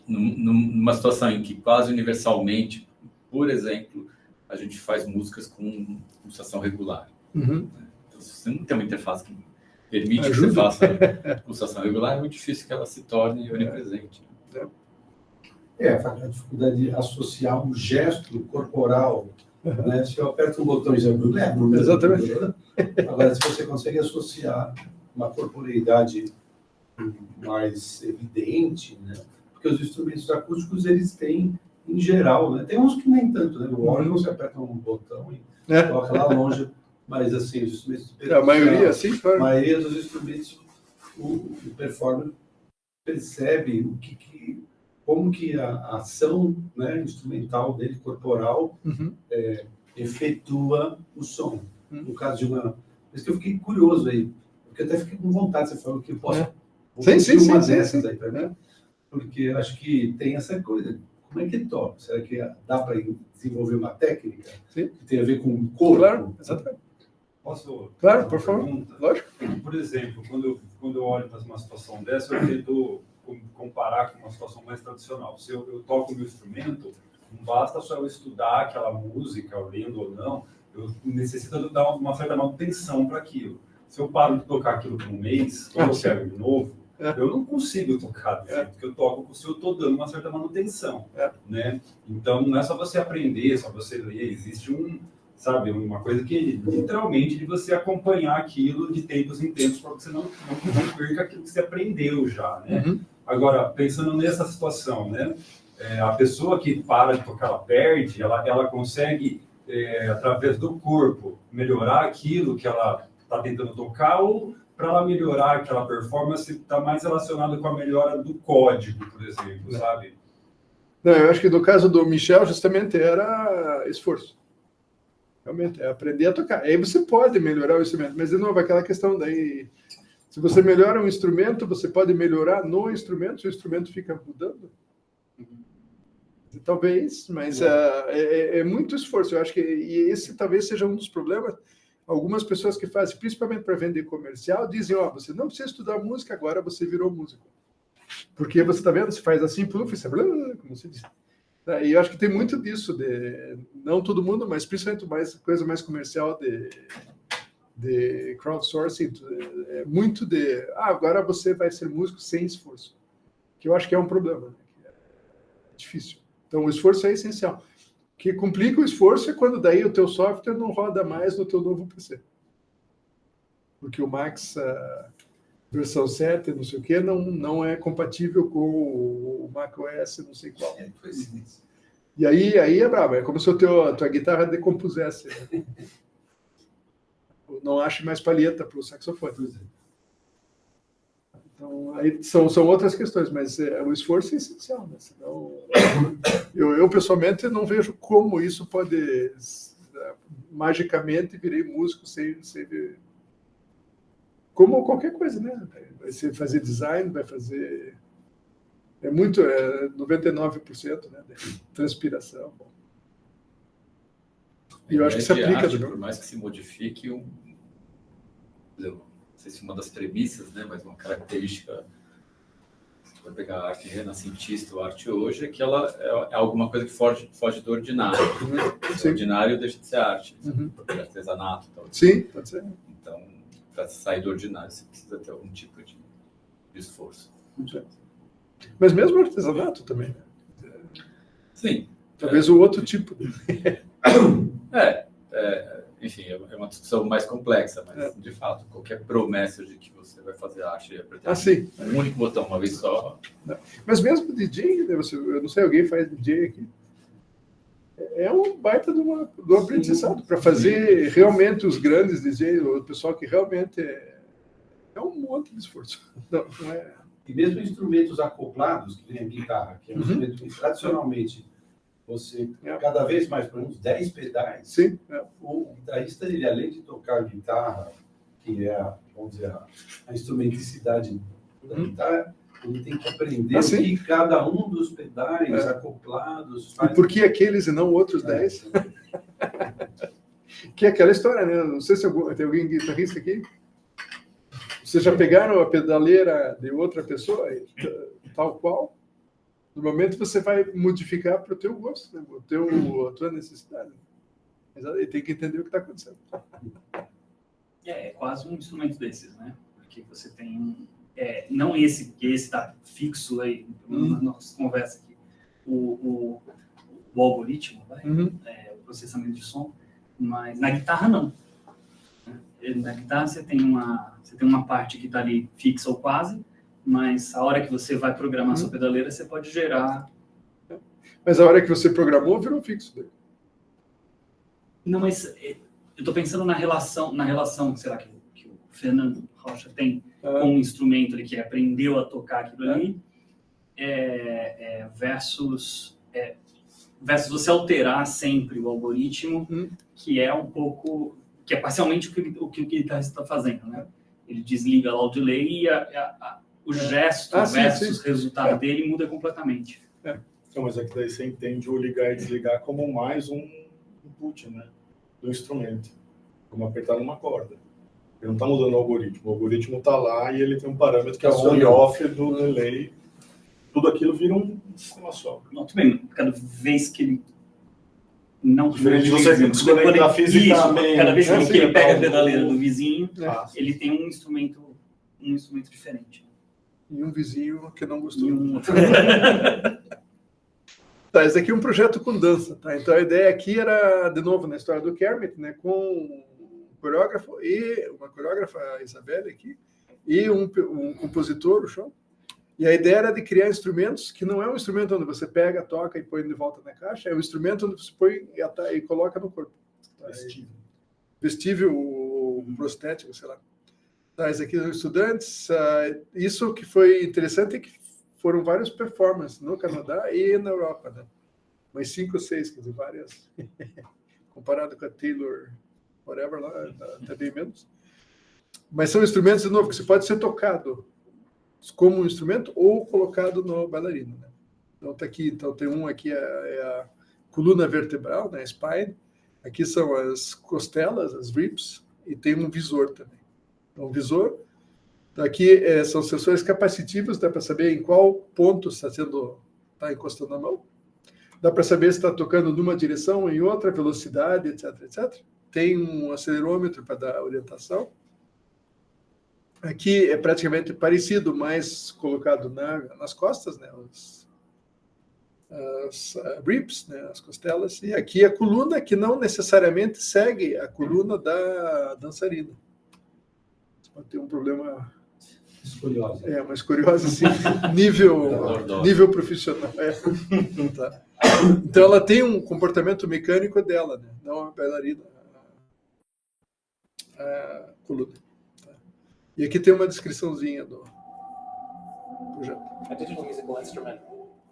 numa situação em que quase universalmente, por exemplo, a gente faz músicas com pulsação regular. Uhum. Então, se você não tem uma interface que permite que você faça pulsação regular, é muito difícil que ela se torne onipresente. A dificuldade de associar um gesto corporal. Né? Se eu aperto um botão e eu lembro. Exatamente. Agora, se você consegue associar uma corporeidade mais evidente, né? Porque os instrumentos acústicos, eles têm, em geral, né? Tem uns que nem tanto, né? O órgão, você aperta um botão e coloca lá longe, mas assim, os instrumentos de percussão, a maioria, sim, claro. A maioria dos instrumentos, o performer percebe como que a ação, né, instrumental dele, corporal, efetua o som. No caso de uma... Por isso que eu fiquei curioso aí, porque eu até fiquei com vontade, você falou que eu posso... Sim, dessas aí para mim, porque eu acho que tem essa coisa. Como é que toca? Será que dá para desenvolver uma técnica que tem a ver com o corpo? Claro, exatamente. Posso? Claro, por favor. Lógico. Por exemplo, quando eu olho para uma situação dessa, eu tento comparar com uma situação mais tradicional. Se eu toco o meu instrumento, não basta só eu estudar aquela música, lendo ou não, eu necessito dar uma certa manutenção para aquilo. Se eu paro de tocar aquilo por um mês, ou eu pego de novo, eu não consigo tocar do jeito que eu toco se eu estou dando uma certa manutenção. Né? Então, não é só você aprender, só você ler, existe uma coisa que literalmente de você acompanhar aquilo de tempos em tempos para que você não perca aquilo que você aprendeu já, né? Agora, pensando nessa situação, né? A pessoa que para de tocar, ela perde, ela consegue, através do corpo, melhorar aquilo que ela está tentando tocar, ou para ela melhorar aquela performance está mais relacionada com a melhora do código, por exemplo, sabe? Não, eu acho que no caso do Michel, justamente era esforço. Realmente, é aprender a tocar. Aí você pode melhorar o instrumento, mas, de novo, aquela questão daí... Se você melhora um instrumento, você pode melhorar no instrumento, se o instrumento fica mudando. Talvez, mas é muito esforço. Eu acho que e esse talvez seja um dos problemas. Algumas pessoas que fazem, principalmente para vender comercial, dizem, você não precisa estudar música agora, você virou músico. Porque você está vendo, você faz assim, pluf, você... como se diz. E eu acho que tem muito disso, não todo mundo, mas principalmente coisa mais comercial de crowdsourcing, muito agora você vai ser músico sem esforço, que eu acho que é um problema, né? É difícil. Então, o esforço é essencial. O que complica o esforço é quando daí o teu software não roda mais no teu novo PC. Porque o Max versão 7, não sei o que, não é compatível com o macOS, não sei qual. E aí é brabo, é como se a tua guitarra decompusesse. Né? Não ache mais palheta para o saxofone. Então, aí são outras questões, mas o esforço é essencial. Né? Senão, eu, pessoalmente, não vejo como isso pode, magicamente, virei músico sem ver. Como qualquer coisa, né? Vai fazer design, vai fazer... É 99%, né? De transpiração. E eu acho que se aplica... Arte, por mais que se modifique, não sei se uma das premissas, né? Mas uma característica... Você vai pegar a arte renascentista, a arte hoje, é que ela é alguma coisa que foge do ordinário. O ordinário deixa de ser arte. De artesanato. Então, sim, pode ser. Então, para sair do ordinário, você precisa ter algum tipo de esforço. Mas mesmo artesanato também. Sim. Talvez o outro tipo. Enfim, é uma discussão mais complexa, mas, de fato, qualquer promessa de que você vai fazer arte é apertar um único botão, uma vez só. Mas mesmo DJ, né, eu não sei, alguém faz DJ aqui. É um baita do aprendizado para fazer realmente os grandes DJs, o pessoal que realmente é um monte de esforço. Não é... E mesmo instrumentos acoplados, que nem a guitarra, que é um instrumento que tradicionalmente você, cada vez mais, por exemplo, 10 pedais. Sim. O guitarrista, ele, além de tocar guitarra, que é, vamos dizer, a instrumenticidade da guitarra, ele tem que aprender o que cada um dos pedais acoplados faz. E por que aqueles e não outros 10? Que é aquela história, né? Não sei se tem alguém guitarrista aqui. Vocês já pegaram a pedaleira de outra pessoa, tal qual? No momento você vai modificar para o teu gosto, né? A tua necessidade. Mas ele tem que entender o que está acontecendo. É quase um instrumento desses, né? Porque você tem não esse, porque esse está fixo aí na nossa conversa aqui, o algoritmo, o processamento de som, mas na guitarra não. Na guitarra você tem uma parte que está ali fixa ou quase, mas a hora que você vai programar sua pedaleira, você pode gerar... Mas a hora que você programou, virou fixo. Daí. Não, mas eu estou pensando na relação, sei lá, que o Fernando Rocha tem com um instrumento ali que aprendeu a tocar aquilo ali, versus você alterar sempre o algoritmo, que é um pouco... que é parcialmente o que o guitarrista está fazendo, né? Ele desliga lá o delay e o gesto versus o resultado dele muda completamente. Não, mas é que daí você entende o ligar e desligar como mais um input, né, do instrumento, como apertar numa corda. Ele não está mudando o algoritmo está lá e ele tem um parâmetro que é on e off do delay. Tudo aquilo vira um sistema só. Muito bem, cada vez que ele não diferente de você desconectar fisicamente. Cada vez que ele pega a pedaleira do vizinho, ele tem um instrumento diferente. E um vizinho que não gostou. Tá, esse aqui é um projeto com dança, tá? Então a ideia aqui era, de novo, na história do Kermit, né, com um coreógrafo e uma coreógrafa, a Isabelle aqui, e um compositor, o Sean. E a ideia era de criar instrumentos que não é um instrumento onde você pega, toca e põe de volta na caixa, é um instrumento onde você põe e coloca no corpo. Tá? Vestível ou prostético, sei lá. Tá, esse aqui são estudantes. Isso que foi interessante é que foram várias performances no Canadá e na Europa, né? Mas 5 ou 6, quer dizer, várias. Comparado com a Taylor, whatever, lá, até bem menos. Mas são instrumentos, de novo, que você pode ser tocado como um instrumento ou colocado no bailarino, né? Então tá aqui, então tem um aqui é a coluna vertebral, né, spine. Aqui são as costelas, as ribs, e tem um visor também. Então, o visor, aqui são sensores capacitivos, dá para saber em qual ponto está encostando a mão. Dá para saber se está tocando numa direção, em outra, velocidade, etc, etc. Tem um acelerômetro para dar orientação. Aqui é praticamente parecido, mas colocado nas costas, né? As ribs, né? As costelas. E aqui a coluna, que não necessariamente segue a coluna da dançarina. Você pode ter um problema Escoliose. Mas curiosa, assim, nível profissional. Tá. Então, ela tem um comportamento mecânico dela, né? Não uma bailarina, a coluna. Tá. E aqui tem uma descriçãozinha do projeto. A digital musical instrument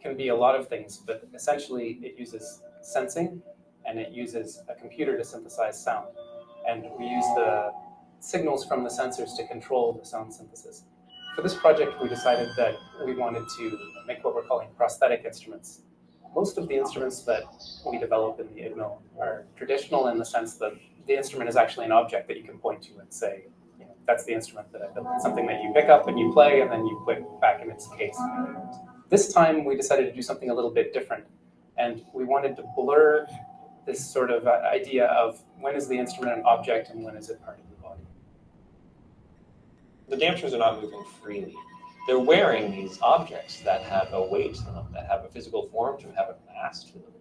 can be a lot of things, but essentially it uses sensing and it uses a computer to synthesize sound. And we use the signals from the sensors to control the sound synthesis. For this project, we decided that we wanted to make what we're calling prosthetic instruments. Most of the instruments that we develop in the IGNO are traditional in the sense that the instrument is actually an object that you can point to and say, you know, that's the instrument that I built. It's something that you pick up and you play and then you put it back in its case. This time, we decided to do something a little bit different. And we wanted to blur this sort of idea of when is the instrument an object and when is it part of the body. The dancers are not moving freely. They're wearing these objects that have a weight to them, that have a physical form to them, have a mass to them.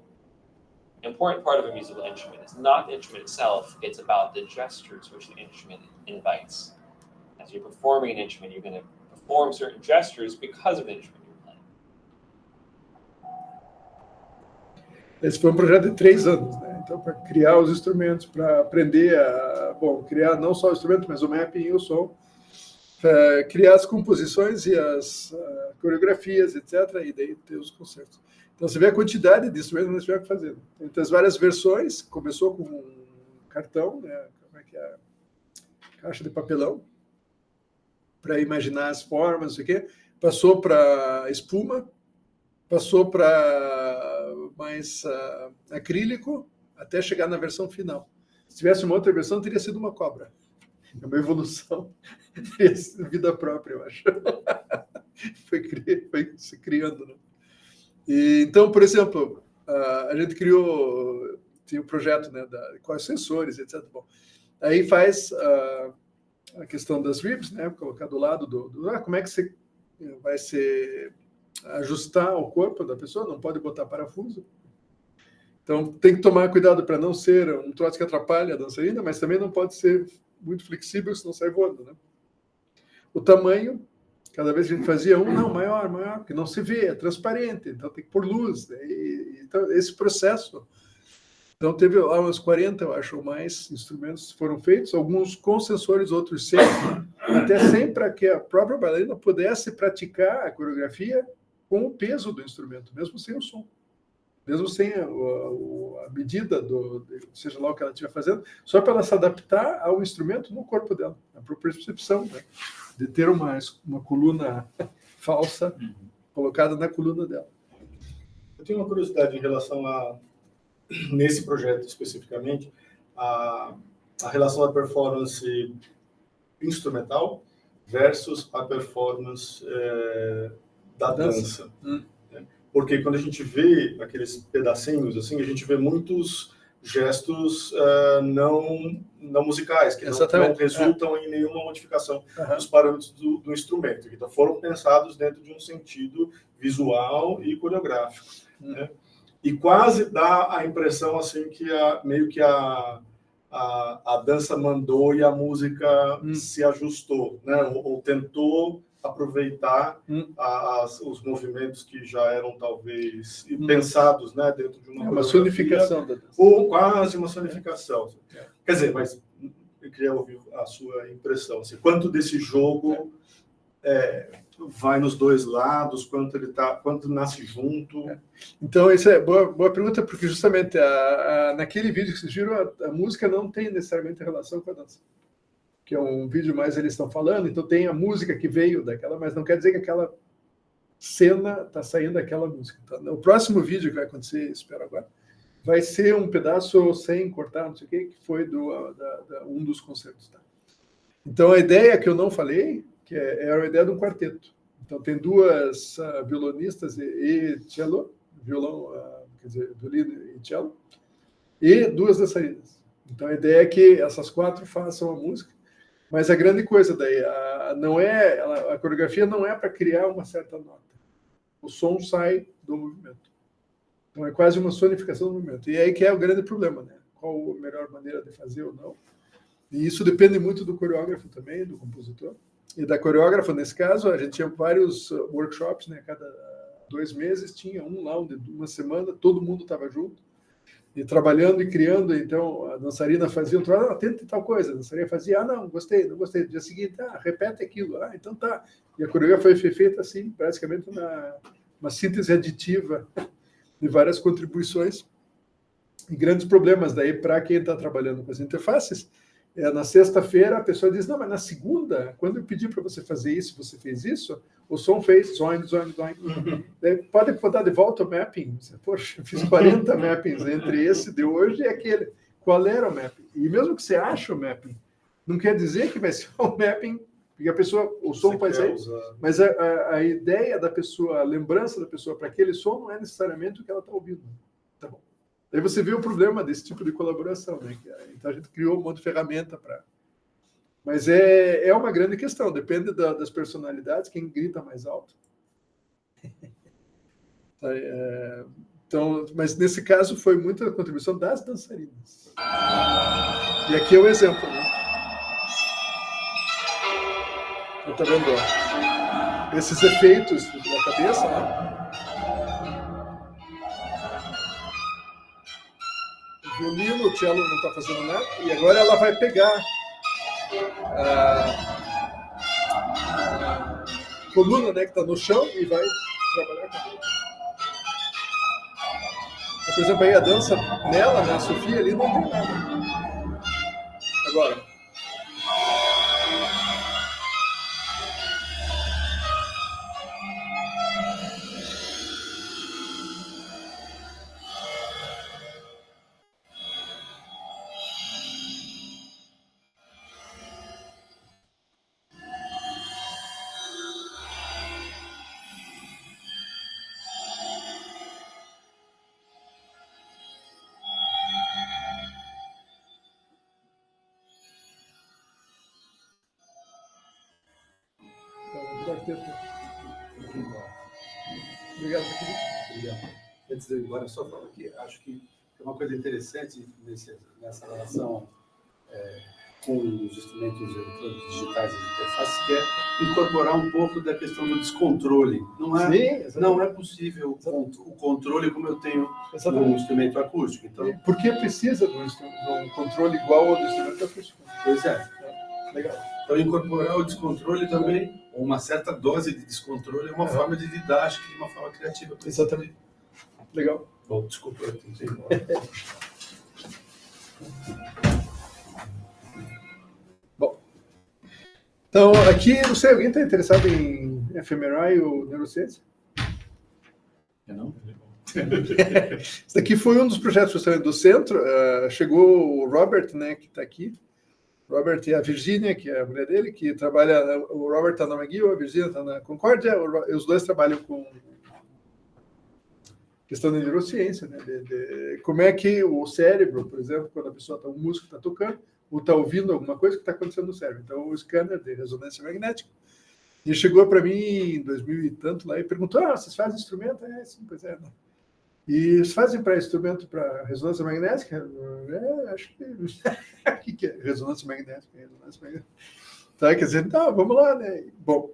An important part of a musical instrument is not the instrument itself, it's about the gestures which the instrument invites. As you're performing an instrument, you're going to perform certain gestures because of the instrument you're playing. Esse foi um projeto de 3 anos, né? Então, para criar os instrumentos, para aprender criar não só o instrumento, mas o mapping e o som, criar as composições e as coreografias, etc., e daí ter os concertos. Então, você vê a quantidade de instrumentos que nós tivemos que fazer. Então, as várias versões, começou com um cartão, né? Como é que é? Caixa de papelão, para imaginar as formas, não sei o quê. Passou para espuma, passou para mais acrílico, até chegar na versão final. Se tivesse uma outra versão, teria sido uma cobra. É uma evolução, teria sido vida própria, eu acho. Foi se criando, né? E, então, por exemplo, a gente tinha um projeto, né, quais sensores, etc. Bom, aí faz a questão das ribs, né, colocar do lado como é que você vai ajustar o corpo da pessoa, não pode botar parafuso. Então, tem que tomar cuidado para não ser um troço que atrapalha a dançarina, mas também não pode ser muito flexível, senão sai voando, né? O tamanho, cada vez que a gente fazia maior, porque não se vê, é transparente, então tem que pôr luz, né? Então, esse processo. Então, teve lá uns 40, eu acho, ou mais instrumentos foram feitos, alguns com sensores, outros sem, até sempre para que a própria bailarina pudesse praticar a coreografia com o peso do instrumento, mesmo sem o som. Mesmo sem a medida, seja lá o que ela estiver fazendo, só para ela se adaptar ao instrumento no corpo dela, a propriocepção, né? De ter uma coluna falsa colocada na coluna dela. Eu tenho uma curiosidade em relação nesse projeto especificamente, a relação da performance instrumental versus a performance da dança. Porque quando a gente vê aqueles pedacinhos, assim, a gente vê muitos gestos não musicais, que não resultam em nenhuma modificação dos parâmetros do instrumento. Então, foram pensados dentro de um sentido visual e coreográfico. Né? E quase dá a impressão assim que meio que a dança mandou e a música se ajustou, né? Ou tentou aproveitar os movimentos que já eram talvez pensados, né, dentro de uma sonificação da dança. Ou quase uma sonificação. Quer dizer, mas eu queria ouvir a sua impressão. Assim, quanto desse jogo vai nos dois lados, quanto nasce junto? Então, isso é boa pergunta, porque justamente naquele vídeo que vocês viram, a música não tem necessariamente relação com a dança. Que é um vídeo mais eles estão falando, então tem a música que veio daquela, mas não quer dizer que aquela cena está saindo daquela música. Então, o próximo vídeo que vai acontecer, espero agora, vai ser um pedaço sem cortar, não sei o que foi um dos concertos. Tá? Então, a ideia que eu não falei, que é a ideia de um quarteto. Então, tem 2 violonistas e cello, violino e cello, e 2 dançarinas. Então, a ideia é que essas 4 façam a música. Mas a grande coisa daí, a coreografia não é para criar uma certa nota. O som sai do movimento. Então é quase uma sonificação do movimento. E aí que é o grande problema, né? Qual a melhor maneira de fazer ou não. E isso depende muito do coreógrafo também, do compositor. e da coreógrafa, nesse caso, a gente tinha vários workshops, né? Cada 2 meses tinha um lá, uma semana, todo mundo estava junto, e trabalhando e criando. Então, a dançarina fazia um trabalho, tenta tal coisa, a dançarina fazia, não gostei. No dia seguinte, repete aquilo, então tá. E a coreografia foi feita assim, basicamente uma síntese aditiva de várias contribuições e grandes problemas daí para quem está trabalhando com as interfaces. Na sexta-feira, a pessoa diz, não, mas na segunda, quando eu pedi para você fazer isso, você fez isso, o som fez zoing, zoing, zoing. Pode botar de volta o mapping. Poxa, eu fiz 40 mappings entre esse de hoje e aquele. Qual era o mapping? E mesmo que você ache o mapping, não quer dizer que vai ser o mapping, porque a pessoa, o som vai sair, mas a ideia da pessoa, a lembrança da pessoa para aquele som não é necessariamente o que ela está ouvindo. Tá bom. Aí você vê o problema desse tipo de colaboração, né? Então a gente criou um monte de ferramenta para... Mas é uma grande questão, depende das personalidades, quem grita mais alto. Então, mas nesse caso foi muita contribuição das dançarinas. E aqui é o exemplo, né? Então, tá vendo? Ó, esses efeitos na cabeça, né? O violino, o cello não está fazendo nada, e agora ela vai pegar a coluna, né, que está no chão, e vai trabalhar com ela. Por exemplo, aí a dança nela, né, a Sofia ali, não tem nada. Agora. Obrigado, Obrigado. Antes de eu ir embora, só falar que acho que é uma coisa interessante nessa relação com os instrumentos eletrônicos digitais e interfaces, que é incorporar um pouco da questão do descontrole. Não é possível o controle como eu tenho no instrumento acústico. Então, porque precisa de um controle igual ao do instrumento acústico. Pois é. Legal. Então, incorporar o descontrole também, ou uma certa dose de descontrole, é uma forma de didática, de uma forma criativa. Exatamente. Legal. Bom, desculpa, eu tenho que ir embora. Bom. Então, aqui, não sei, alguém está interessado em fMRI ou neurociência? Eu não? Esse daqui foi um dos projetos do centro. Chegou o Robert, né, que está aqui. Robert e a Virgínia, que é a mulher dele, que trabalha... O Robert está na McGill, a Virgínia está na Concórdia. Os dois trabalham com questão de neurociência, né? Como é que o cérebro, por exemplo, quando a pessoa está, um músico está tocando, ou está ouvindo alguma coisa que está acontecendo no cérebro. Então, o scanner de ressonância magnética. E chegou para mim em 2000 e tanto lá e perguntou, vocês fazem instrumento? Sim, pois é. Não. E eles fazem para instrumento para ressonância magnética? Acho que... O que é ressonância magnética? Tá, quer dizer, vamos lá, né? Bom,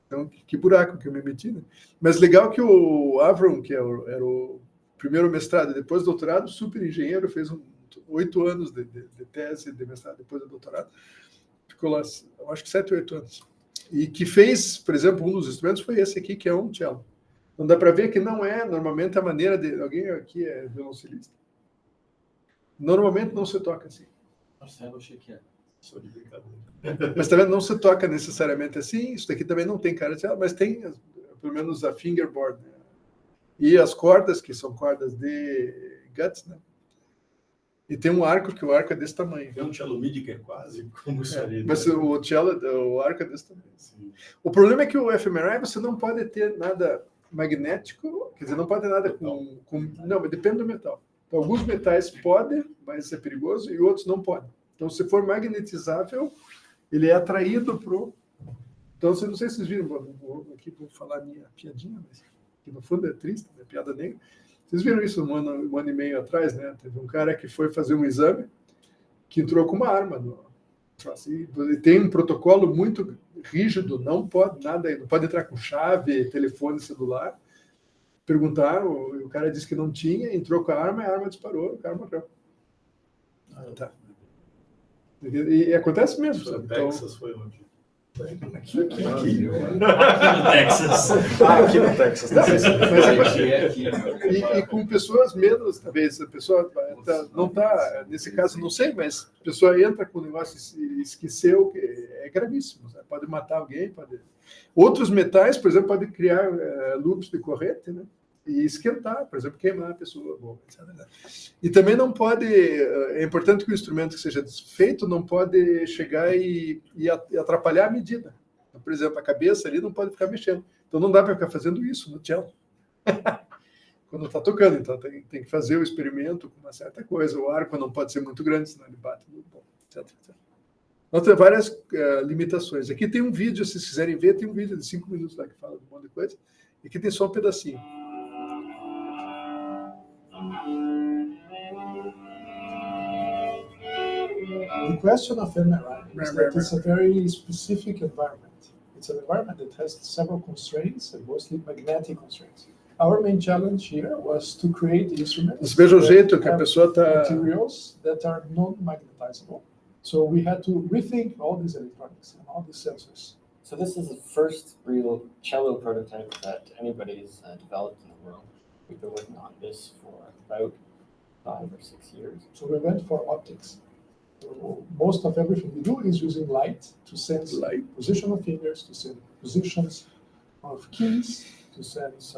então, que buraco que eu me meti, né? Mas legal que o Avram, que era o primeiro mestrado e depois doutorado, super engenheiro, fez 8 anos de tese de mestrado depois do doutorado. Ficou lá, acho que 7 ou 8 anos. E que fez, por exemplo, um dos instrumentos foi esse aqui, que é um cello. Então dá para ver que não é, normalmente, a maneira de... Alguém aqui é violoncelista? Normalmente não se toca assim. Nossa, eu achei que era. Sou de brincadeira. Mas também não se toca necessariamente assim. Isso daqui também não tem cara de cello, mas tem, pelo menos, a fingerboard, né? E as cordas, que são cordas de guts, né? E tem um arco, que o arco é desse tamanho. Tem um cello MIDI que é quase como isso ali. Mas o arco é desse tamanho. Sim. O problema é que o fMRI você não pode ter nada magnético, quer dizer, não pode ter nada com... Não, mas depende do metal. Então, alguns metais podem, mas é perigoso, e outros não podem. Então, se for magnetizável, ele é atraído para o... Então, não sei se vocês viram, aqui vou falar a minha piadinha, mas que no fundo é triste, é piada negra. Vocês viram isso um ano e meio atrás, né? Teve um cara que foi fazer um exame que entrou com uma arma. E tem um protocolo muito rígido, não pode nada, não pode entrar com chave, telefone, celular. Perguntaram, o cara disse que não tinha, entrou com a arma disparou, o cara morreu. Tá. E acontece mesmo. Foi Sabe? Texas, foi onde? Aqui. no Texas. Aqui no Texas. E com pessoas menos, talvez, a pessoa não está, nesse caso, não sei, mas a pessoa entra com o negócio e esqueceu, que é gravíssimo, sabe? Pode matar alguém, pode... Outros metais, por exemplo, podem criar loops de corrente, né? E esquentar, por exemplo, queimar a pessoa. Bom, e também não pode, é importante que o instrumento que seja feito não pode chegar e atrapalhar a medida. Então, por exemplo, a cabeça ali não pode ficar mexendo. Então não dá para ficar fazendo isso no cello. Quando está tocando, então tem que fazer o experimento com uma certa coisa. O arco não pode ser muito grande, senão ele bate no bom, etc. Então tem várias limitações. Aqui tem um vídeo, se vocês quiserem ver, tem um vídeo de 5 minutos lá que fala de um monte de coisa. E aqui tem só um pedacinho. The question of MRI is that it's a very specific environment. It's an environment that has several constraints and mostly magnetic constraints. Our main challenge here was to create instruments Você veja o jeito que a pessoa está... materials that are non-magnetizable. So we had to rethink all these electronics and all these sensors. So this is the first real cello prototype that anybody's developed in the world. We've been working on this for about 5 or 6 years. So we went for optics. So most of everything we do is using light to sense position of fingers, to sense positions of keys, to sense,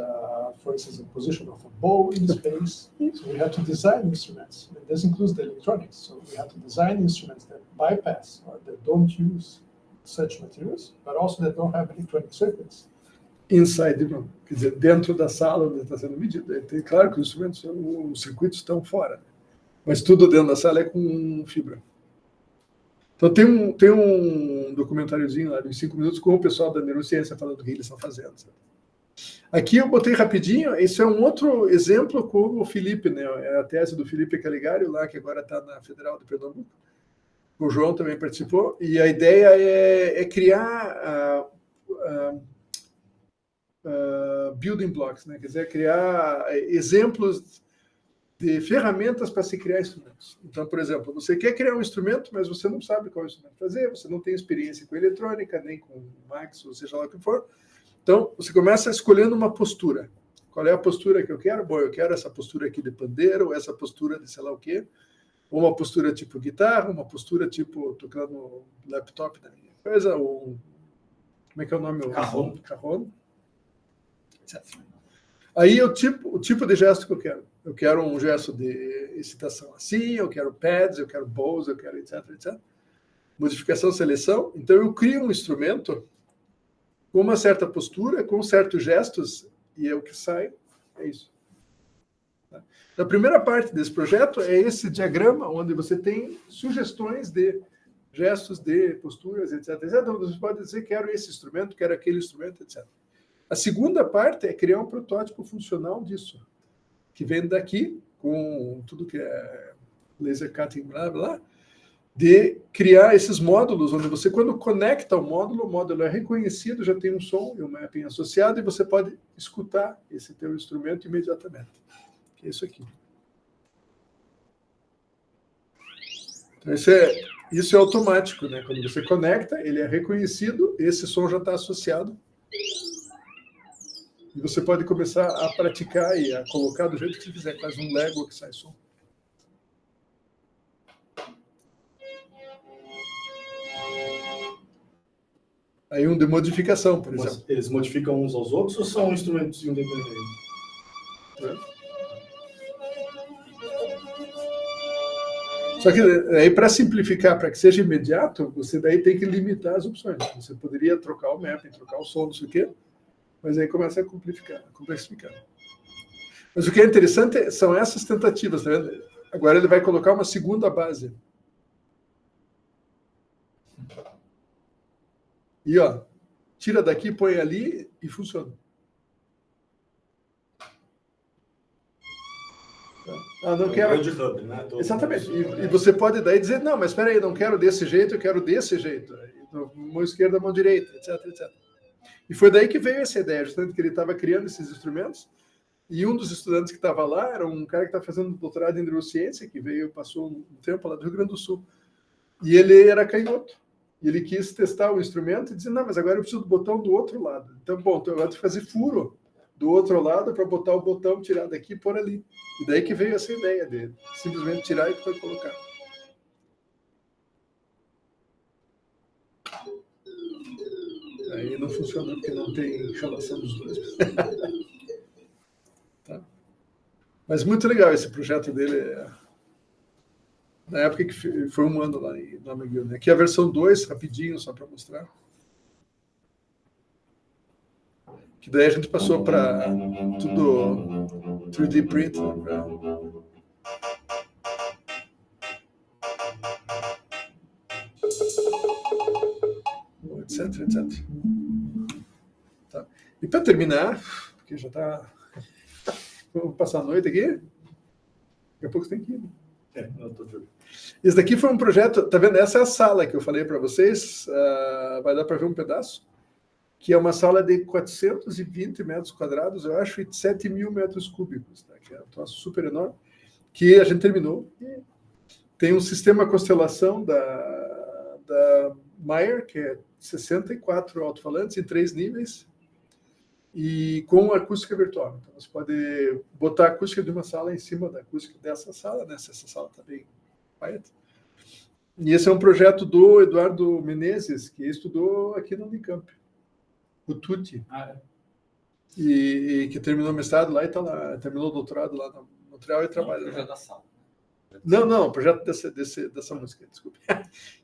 for instance, the position of a bow in space. So we had to design instruments. And this includes the electronics. So we had to design instruments that bypass or that don't use such materials, but also that don't have electronic circuits. Inside the room, quer dizer, dentro da sala onde está sendo medido. É claro que os instrumentos, os circuitos estão fora, mas tudo dentro da sala é com fibra. Então tem um documentáriozinho lá de 5 minutos com o pessoal da neurociência falando o que eles estão fazendo. Sabe? Aqui eu botei rapidinho, isso é um outro exemplo com o Felipe, né? É a tese do Felipe Caligari, lá que agora está na Federal de Pernambuco. O João também participou, e a ideia é criar building blocks, né? Quer dizer, criar exemplos de ferramentas para se criar instrumentos. Então, por exemplo, você quer criar um instrumento, mas você não sabe qual instrumento fazer, você não tem experiência com eletrônica, nem com Max, ou seja lá o que for. Então, você começa escolhendo uma postura. Qual é a postura que eu quero? Bom, eu quero essa postura aqui de pandeiro, ou essa postura de sei lá o quê, ou uma postura tipo guitarra, uma postura tipo tocando no laptop da minha coisa, ou como é que é o nome? Cajon. Aí o tipo de gesto que eu quero. Eu quero um gesto de excitação assim, eu quero pads, eu quero bows, eu quero etc, etc. Modificação, seleção. Então eu crio um instrumento com uma certa postura, com certos gestos, e é o que sai, é isso. A primeira parte desse projeto é esse diagrama, onde você tem sugestões de gestos, de posturas, etc, etc. Então você pode dizer, quero esse instrumento, quero aquele instrumento, etc. A segunda parte é criar um protótipo funcional disso, que vem daqui, com tudo que é laser cutting, blá, blá, de criar esses módulos, onde você, quando conecta o módulo é reconhecido, já tem um som e um mapping associado, e você pode escutar esse teu instrumento imediatamente. Que é isso aqui. Então, isso é automático, né? Quando você conecta, ele é reconhecido, esse som já está associado. E você pode começar a praticar e a colocar do jeito que você quiser. Faz um Lego que sai som. Aí um de modificação, por exemplo. Eles modificam uns aos outros ou são instrumentos independentes? Só que aí, para simplificar, para que seja imediato, você daí tem que limitar as opções. Você poderia trocar o mapping, trocar o som, não sei o quê, mas aí começa a complexificar. Mas o que é interessante são essas tentativas, tá vendo? Agora ele vai colocar uma segunda base. E, ó, tira daqui, põe ali e funciona. Ah, não quero... hub, né? Exatamente. E você pode daí dizer, não, mas espera aí, não quero desse jeito, eu quero desse jeito. mão esquerda, mão direita, etc, etc. E foi daí que veio essa ideia, justamente que ele estava criando esses instrumentos, e um dos estudantes que estava lá era um cara que está fazendo doutorado em neurociência, que passou um tempo lá do Rio Grande do Sul. E ele era canhoto. E ele quis testar o instrumento e disse, não, mas agora eu preciso do botão do outro lado. Então, bom, então eu vou fazer furo do outro lado para botar o botão, tirar daqui e pôr ali. E daí que veio essa ideia dele. Simplesmente tirar e depois colocar. Aí não funciona porque não tem relação dos dois. Tá. Mas muito legal esse projeto dele. Na época que foi um ano lá na McGill, né? Aqui é a versão 2, rapidinho, só para mostrar. Que daí a gente passou para tudo 3D print, né? Etc, etc. Tá. E para terminar, porque já está... Vamos passar a noite aqui? Daqui a pouco você tem que ir, né? Não tô de olho. Esse daqui foi um projeto, tá vendo? Essa é a sala que eu falei para vocês, vai dar para ver um pedaço, que é uma sala de 420 metros quadrados, eu acho, e 7 mil metros cúbicos, tá? Que é um troço super enorme, que a gente terminou. E tem um sistema constelação da Meyer, que é 64 alto-falantes em 3 níveis, e com acústica virtual. Então, você pode botar a acústica de uma sala em cima da acústica dessa sala, né? Se essa sala está bem quiet. E esse é um projeto do Eduardo Menezes, que estudou aqui no Unicamp, o Tuti. E que terminou o mestrado lá e está lá, terminou o doutorado lá na Montreal e trabalha. O projeto da sala. Não, o projeto dessa música, desculpe.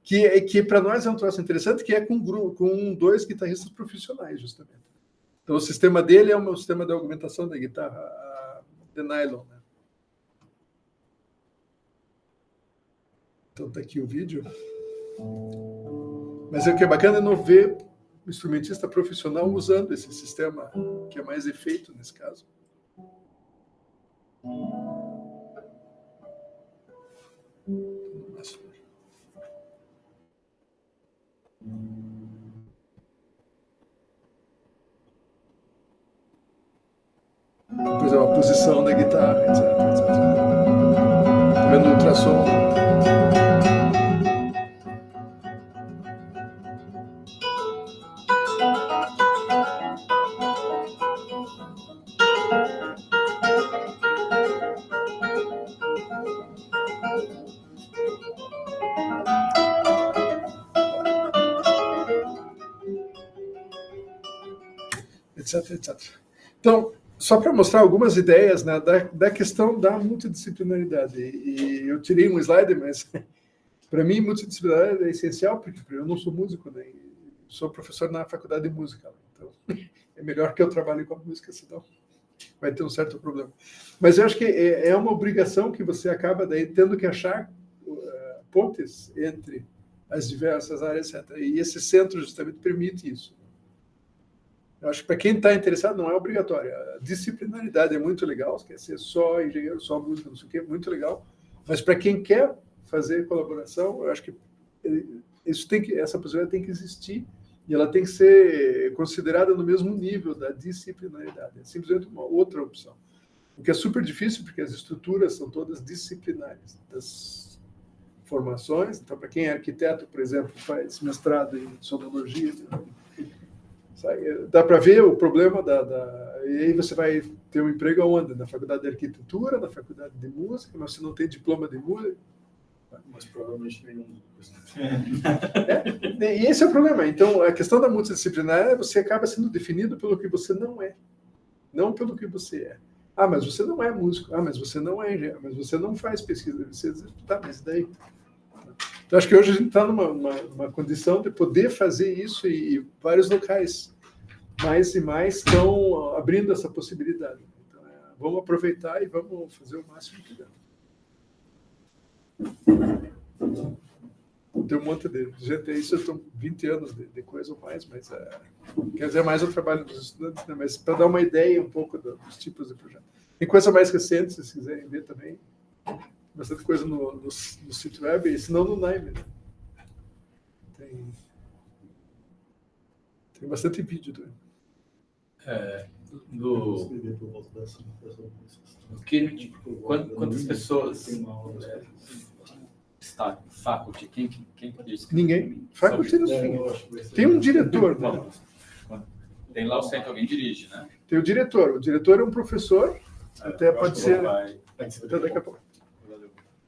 Que para nós é um troço interessante, que é com 2 guitarristas profissionais, justamente. Então, o sistema dele é um sistema de augmentação da guitarra de nylon. Né? Então, está aqui o vídeo. Mas o que é bacana é não ver o instrumentista profissional usando esse sistema, que é mais efeito nesse caso. Depois é uma posição da guitarra, etc, etc. Tá vendo o ultrassom? Etc, etc. Então, só para mostrar algumas ideias, né, da questão da multidisciplinaridade. E eu tirei um slide, mas para mim multidisciplinaridade é essencial, porque eu não sou músico, né, sou professor na faculdade de música. Então, é melhor que eu trabalhe com a música, senão vai ter um certo problema. Mas eu acho que é uma obrigação que você acaba daí tendo que achar pontes entre as diversas áreas, etc. E esse centro justamente permite isso. Eu acho que para quem está interessado não é obrigatório. A disciplinaridade é muito legal, quer ser só engenheiro, só música, não sei o quê, muito legal. Mas para quem quer fazer colaboração, eu acho que essa possibilidade tem que existir e ela tem que ser considerada no mesmo nível da disciplinaridade. É simplesmente uma outra opção. O que é super difícil, porque as estruturas são todas disciplinares das formações. Então, para quem é arquiteto, por exemplo, faz mestrado em sonologia, dá para ver o problema e aí você vai ter um emprego aonde? Na faculdade de arquitetura, na faculdade de música, mas você não tem diploma de música. Mas provavelmente nenhum. E esse é o problema. Então, a questão da multidisciplinar é você acaba sendo definido pelo que você não é, não pelo que você é. Ah, mas você não é músico. Ah, mas você não é engenheiro. Mas você não faz pesquisa. Você tá, mas daí... Então, acho que hoje a gente está numa condição de poder fazer isso e vários locais mais e mais estão abrindo essa possibilidade. Então, vamos aproveitar e vamos fazer o máximo que der. Tem um monte de gente, isso eu estou 20 anos de coisa ou mais, mas quer dizer, mais o trabalho dos estudantes, né? Mas para dar uma ideia um pouco dos tipos de projeto. Tem coisa mais recente, se vocês quiserem ver também. Bastante coisa no sítio web, e se não no Nime. Né? Tem bastante vídeo também. No Cambridge, quantas pessoas está faculty? Quem disse? Ninguém. Faculty não tem. Tem um diretor. Né? Tem lá o centro, alguém dirige, né? Tem o diretor. O diretor é um professor. Até pode ser. Até daqui a pouco.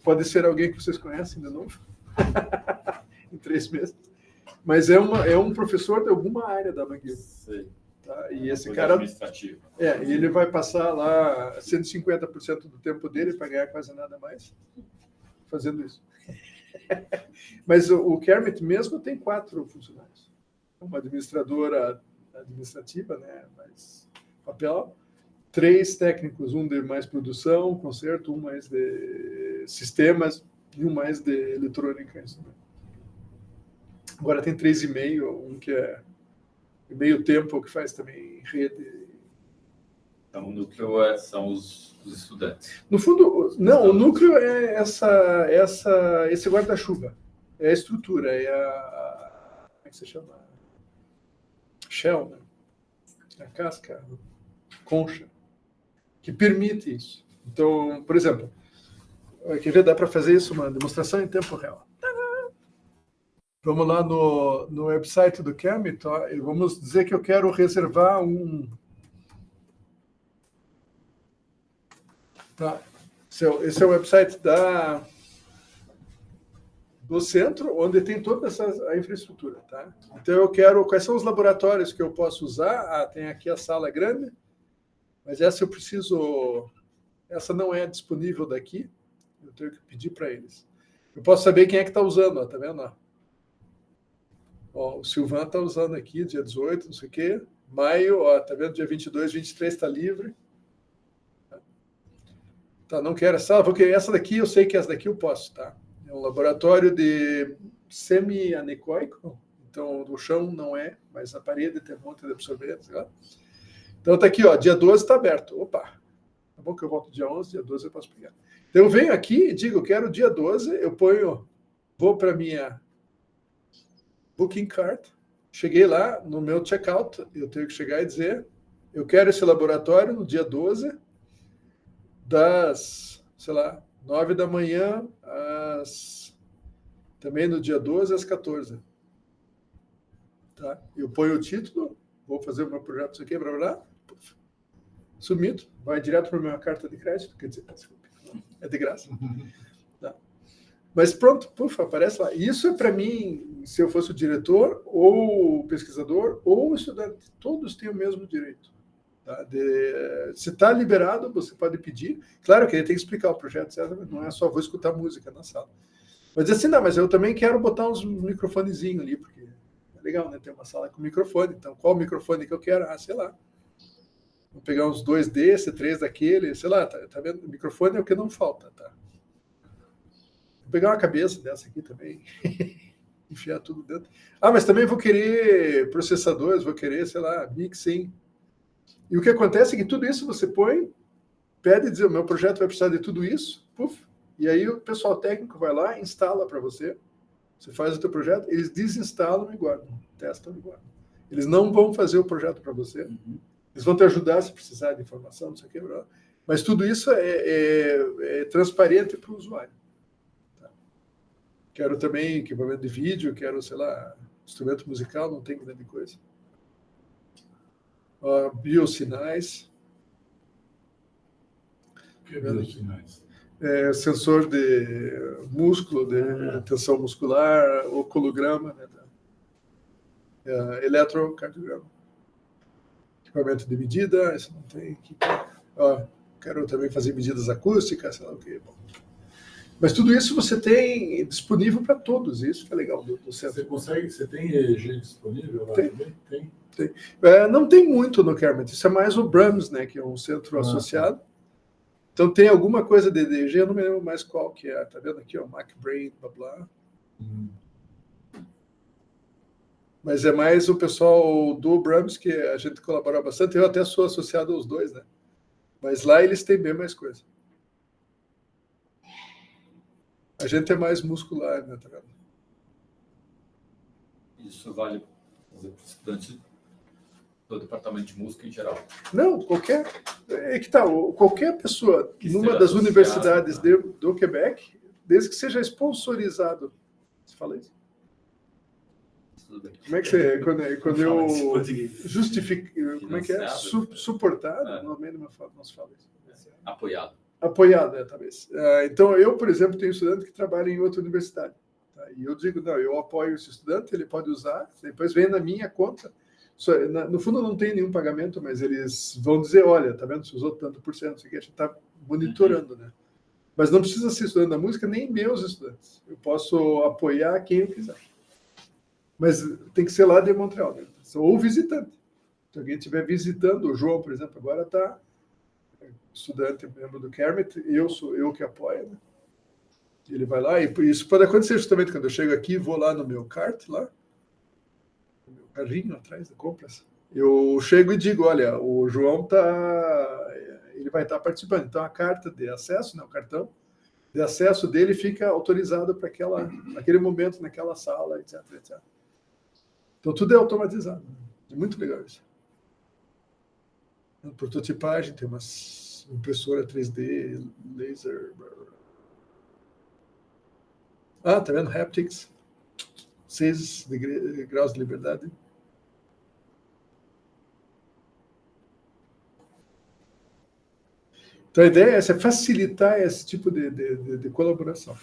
Pode ser alguém que vocês conhecem de novo. Em 3 meses. Mas é um professor de alguma área da McGill. Tá? E esse cara. Administrativo. E ele vai passar lá 150% do tempo dele para ganhar quase nada mais fazendo isso. Mas o Kermit mesmo tem 4 funcionários. Uma administradora administrativa, né, mais papel, 3 técnicos, um de mais produção, conserto, um mais de sistemas e um mais de eletrônica. Isso, né? Agora tem 3,5, um que é meio tempo, que faz também rede. Então, o núcleo são os estudantes. No fundo, não, o núcleo é esse guarda-chuva. É a estrutura, é a... Como é que se chama? Shell, né? A casca, concha, que permite isso. Então, por exemplo, quer ver, dá para fazer isso, uma demonstração em tempo real. Vamos lá no website do Kermit, ó, e vamos dizer que eu quero reservar um... Tá. Esse é o website do centro, onde tem toda a infraestrutura. Tá? Então, eu quero... Quais são os laboratórios que eu posso usar? Tem aqui a sala grande, mas essa eu preciso... Essa não é disponível daqui, eu tenho que pedir para eles. Eu posso saber quem é que está usando, ó, tá vendo? Ó, o Silvan está usando aqui, dia 18, não sei o quê. Maio, ó, tá vendo? Dia 22, 23 está livre. Tá, não quero essa, porque essa daqui, eu sei que essa daqui eu posso, tá? É um laboratório de semi-anecoico, então o chão não é, mas a parede tem um monte de absorventes. Ó. Então tá aqui, ó, dia 12 está aberto. Opa, tá bom que eu volto dia 11, dia 12 eu posso pegar. Então eu venho aqui e digo, eu quero dia 12, eu ponho, vou para minha booking card, cheguei lá no meu checkout, eu tenho que chegar e dizer, eu quero esse laboratório no dia 12, das, sei lá, 9 da manhã, também no dia 12, às 14. Tá? Eu ponho o título, vou fazer o meu projeto, isso aqui, blá, blá, blá, submito, vai direto para a minha carta de crédito, quer dizer, desculpe, é de graça. Tá? Mas pronto, aparece lá. Isso é para mim, se eu fosse o diretor, ou o pesquisador, ou o estudante, todos têm o mesmo direito. Tá? Se está liberado, você pode pedir. Claro que ele tem que explicar o projeto, certo? Não é só vou escutar música na sala. Mas assim, não, mas eu também quero botar uns microfonezinhos ali, porque é legal, né? Ter uma sala com microfone. Então, qual microfone que eu quero? Sei lá. Vou pegar uns 2 desse, 3 daquele, sei lá, tá vendo? O microfone é o que não falta, tá? Vou pegar uma cabeça dessa aqui também, enfiar tudo dentro. Mas também vou querer processadores, vou querer, sei lá, mixing. E o que acontece é que tudo isso você põe, pede dizer, o meu projeto vai precisar de tudo isso, puf, e aí o pessoal técnico vai lá, instala para você, você faz o teu projeto, eles desinstalam e guardam, testam e guardam. Eles não vão fazer o projeto para você, eles vão te ajudar se precisar de informação, não sei o que, mas tudo isso é transparente para o usuário. Tá? Quero também equipamento de vídeo, quero, sei lá, instrumento musical, não tem grande coisa. Biosinais. Biosinais. Sensor de músculo, de tensão muscular, oculograma, né, eletrocardiograma. Equipamento de medida, isso não tem. Quero também fazer medidas acústicas, sei lá o que. Bom. Mas tudo isso você tem disponível para todos, isso que é legal do centro. Você tem EEG disponível lá também? Tem. Não tem muito no Kermit, isso é mais o Brahms, né, que é um centro associado. Então tem alguma coisa de EEG, eu não me lembro mais qual que é. Tá vendo aqui, ó, MacBrain, blá blá. Mas é mais o pessoal do Brahms que a gente colabora bastante. Eu até sou associado aos dois, né? Mas lá eles têm bem mais coisa. A gente é mais muscular, né? Tá vendo? Isso vale para os estudantes do departamento de música em geral. Não, qualquer pessoa Que numa seja das associado, universidades né? do Quebec, desde que seja sponsorizado. Você fala isso? Tudo bem. Como é que você, quando Fala isso em eu português. justifico, como é que é? Financiado. Suportado, É. normalmente não se fala isso. Apoiado. Apoiado, talvez. Então, eu, por exemplo, tenho estudante que trabalha em outra universidade. Tá? E eu digo, não, eu apoio esse estudante, ele pode usar, depois vem na minha conta. No fundo, não tem nenhum pagamento, mas eles vão dizer, olha, tá vendo, você usou tanto por cento, isso aqui a gente está monitorando, né? Mas não precisa ser estudante da música, nem meus estudantes. Eu posso apoiar quem eu quiser. Mas tem que ser lá de Montreal, né? Ou visitante. Se alguém estiver visitando, o João, por exemplo, agora está estudante, membro do Kermit, sou eu que apoio, né? Ele vai lá, e isso pode acontecer justamente quando eu chego aqui, vou lá no meu kart, lá, no meu carrinho atrás da compras, eu chego e digo, olha, o João ele vai estar participando, então a carta de acesso, né, o cartão de acesso dele fica autorizado para aquele momento, naquela sala, etc, etc. Então tudo é automatizado, né? É muito legal isso. Prototipagem, tem uma impressora 3D, laser. Tá vendo? Haptics. 6 graus de liberdade. Então a ideia é essa, facilitar esse tipo de colaboração.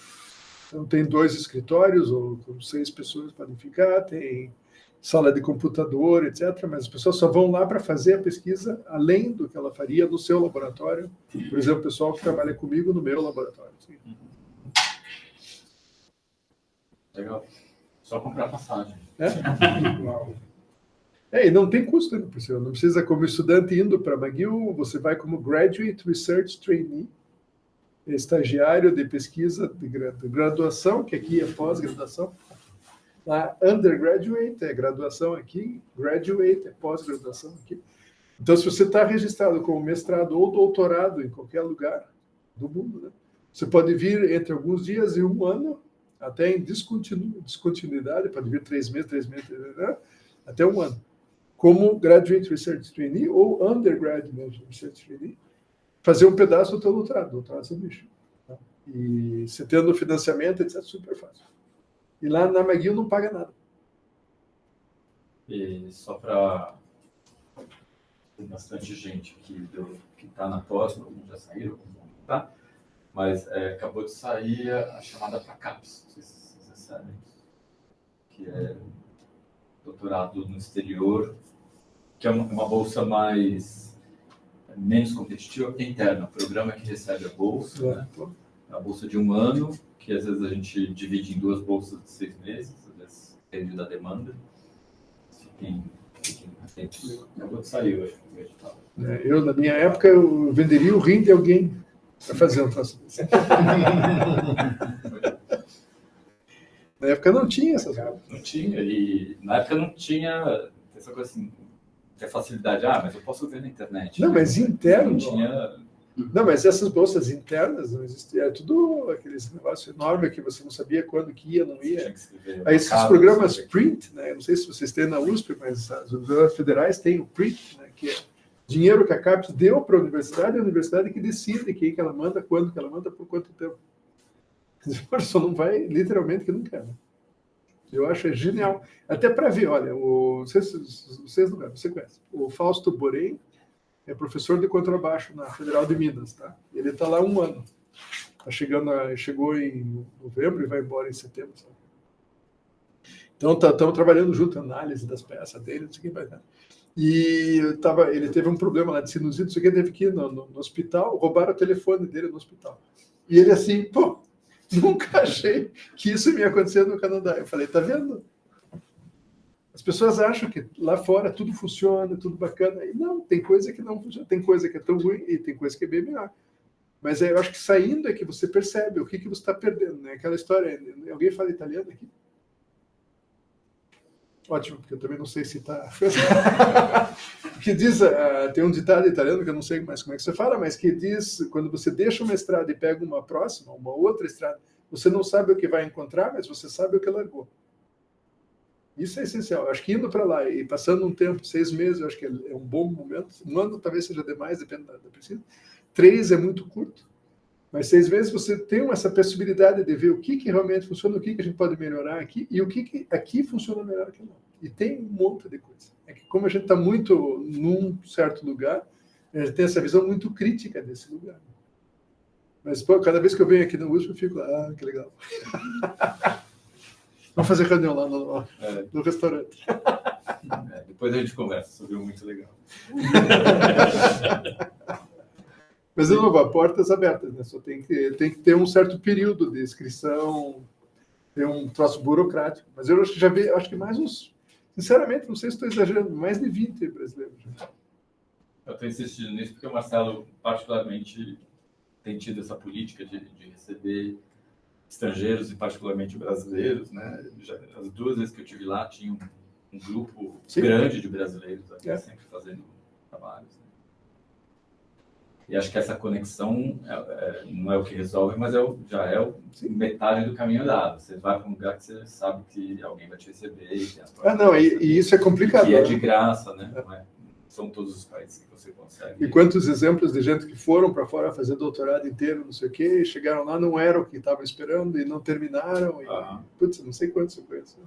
Então tem 2 escritórios, ou 6 pessoas podem ficar, tem sala de computador, etc., mas as pessoas só vão lá para fazer a pesquisa além do que ela faria no seu laboratório. Por exemplo, o pessoal que trabalha comigo no meu laboratório. Sim. Legal. Só comprar passagem. E não tem custo ainda, por cima. Não precisa, como estudante indo para McGill, você vai como Graduate Research Trainee, estagiário de pesquisa de graduação, que aqui é pós-graduação. Lá, undergraduate é graduação aqui, graduate é pós-graduação aqui. Então, se você está registrado como mestrado ou doutorado em qualquer lugar do mundo, né, você pode vir entre alguns dias e 1 ano, até em descontinuidade, pode vir 3 meses, né, até 1 ano, como Graduate Research Trainee ou Undergraduate Research Trainee, fazer um pedaço do teu doutorado sanduíche. Tá? E você tendo financiamento, etc., super fácil. E lá na McGill não paga nada. E só para... Tem bastante gente que está na pós, alguns já saíram, alguns vão tá? Mas acabou de sair a chamada para CAPES, não sei se vocês sabem, que é doutorado no exterior, que é uma bolsa menos competitiva, que é interna, o programa que recebe a bolsa, né? A bolsa de 1 ano, que às vezes a gente divide em 2 bolsas de 6 meses, às vezes depende da demanda. Fiquem atentos. Acabou de sair hoje. Eu, na minha época, eu venderia o rim de alguém para fazer um troço desse. Na época não tinha essas coisas. Não tinha, e na época não tinha essa coisa assim, que a facilidade, mas eu posso ver na internet. Não, mas interno. Não tinha... Não, mas essas bolsas internas não existiam. É tudo aqueles negócios enormes que você não sabia quando que ia, não ia. Aí esses programas PRINT, né? Eu não sei se vocês têm na USP, mas as universidades federais têm o PRINT, né? Que é dinheiro que a CAPES deu para a universidade que decide quem que ela manda, quando que ela manda, por quanto tempo. Só não vai, literalmente, que não quer. Né? Eu acho genial. Até para ver, olha, vocês não você conhece. O Fausto Borém é professor de contrabaixo na Federal de Minas, tá? Ele está lá 1 ano. Chegou em novembro e vai embora em setembro. Sabe? Então, estamos trabalhando junto, análise das peças dele, não sei o que vai dar. E ele teve um problema lá de sinusite, não sei o que, teve que ir no hospital, roubaram o telefone dele no hospital. E ele assim, nunca achei que isso ia acontecer no Canadá. Eu falei, tá vendo? As pessoas acham que lá fora tudo funciona, tudo bacana. E não, tem coisa que não funciona, tem coisa que é tão ruim e tem coisa que é bem melhor. Mas eu acho que saindo é que você percebe o que você está perdendo, né? Aquela história, alguém fala italiano aqui? Ótimo, porque eu também não sei se está... que diz, tem um ditado italiano que eu não sei mais como é que você fala, mas que diz, quando você deixa uma estrada e pega uma próxima, uma outra estrada, você não sabe o que vai encontrar, mas você sabe o que largou. Isso é essencial. Acho que indo para lá e passando um tempo, 6 meses, eu acho que é um bom momento. 1 ano talvez seja demais, depende da pesquisa. 3 é muito curto. Mas 6 meses você tem essa possibilidade de ver o que realmente funciona, o que a gente pode melhorar aqui e o que aqui funciona melhor que não. E tem um monte de coisa. É que como a gente está muito num certo lugar, a gente tem essa visão muito crítica desse lugar. Mas pô, cada vez que eu venho aqui no USP, eu fico lá, que legal. Vamos fazer reunião lá no restaurante. Depois a gente conversa sobre o muito legal. Mas, de novo, portas abertas, né? Só tem que ter um certo período de inscrição, ter um troço burocrático. Mas eu acho que já vi, acho que mais uns, sinceramente, não sei se estou exagerando, mais de 20 brasileiros. Eu estou insistindo nisso porque o Marcelo, particularmente, tem tido essa política de receber estrangeiros e particularmente brasileiros, né? As 2 vezes que eu estive lá, tinha um grupo grande de brasileiros aqui, sempre fazendo trabalhos. Né? E acho que essa conexão não é o que resolve, mas já é metade do caminho andado. Você vai para um lugar que você sabe que alguém vai te receber. E isso é complicado. E é de graça, né? Não é, são todos os países que você consegue. E quantos exemplos de gente que foram para fora fazer doutorado inteiro, não sei o quê, e chegaram lá, não era o que estavam esperando e não terminaram. E, putz, não sei quantos eu conheço.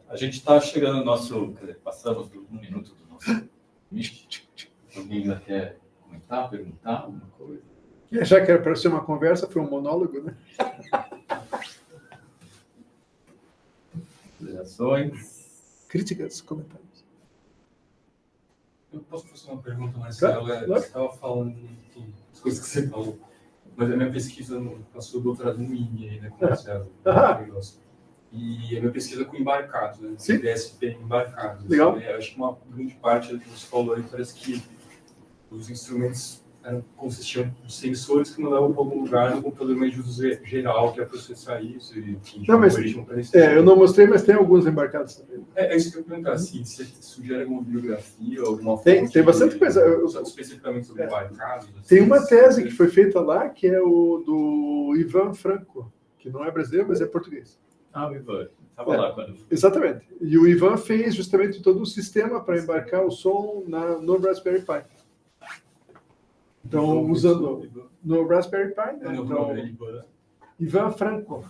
A gente está chegando no nosso... Quer dizer, passamos do 1 minuto do nosso... Alguém ainda quer comentar, perguntar alguma coisa? Já que era para ser uma conversa, foi um monólogo, né? Reações? Críticas, comentários. Eu posso fazer uma pergunta, Marcelo? Você estava falando, enfim, as coisas que você falou, mas a minha pesquisa passou do doutorado no INE aí, né, com o Marcelo. E a minha pesquisa com embarcados, né? DSP embarcados. Legal. Assim, eu acho que uma grande parte do que você falou aí parece que os instrumentos consistiam de sensores que mandavam para algum lugar no computador mais de uso geral, que ia processar isso. E, enfim, não, mas, eu não mostrei, mas tem alguns embarcados também. É isso que eu ia perguntar, assim, se sugere alguma bibliografia, alguma tem bastante coisa. Especificamente sobre embarcados. Assim, tem uma tese que foi feita lá, que é o do Ivan Franco, que não é brasileiro, mas é português. O Ivan. Estava lá quando... Exatamente. E o Ivan fez justamente todo o sistema para embarcar o som no Raspberry Pi. Então, usando no Raspberry Pi, né? Então, Ivan Franco.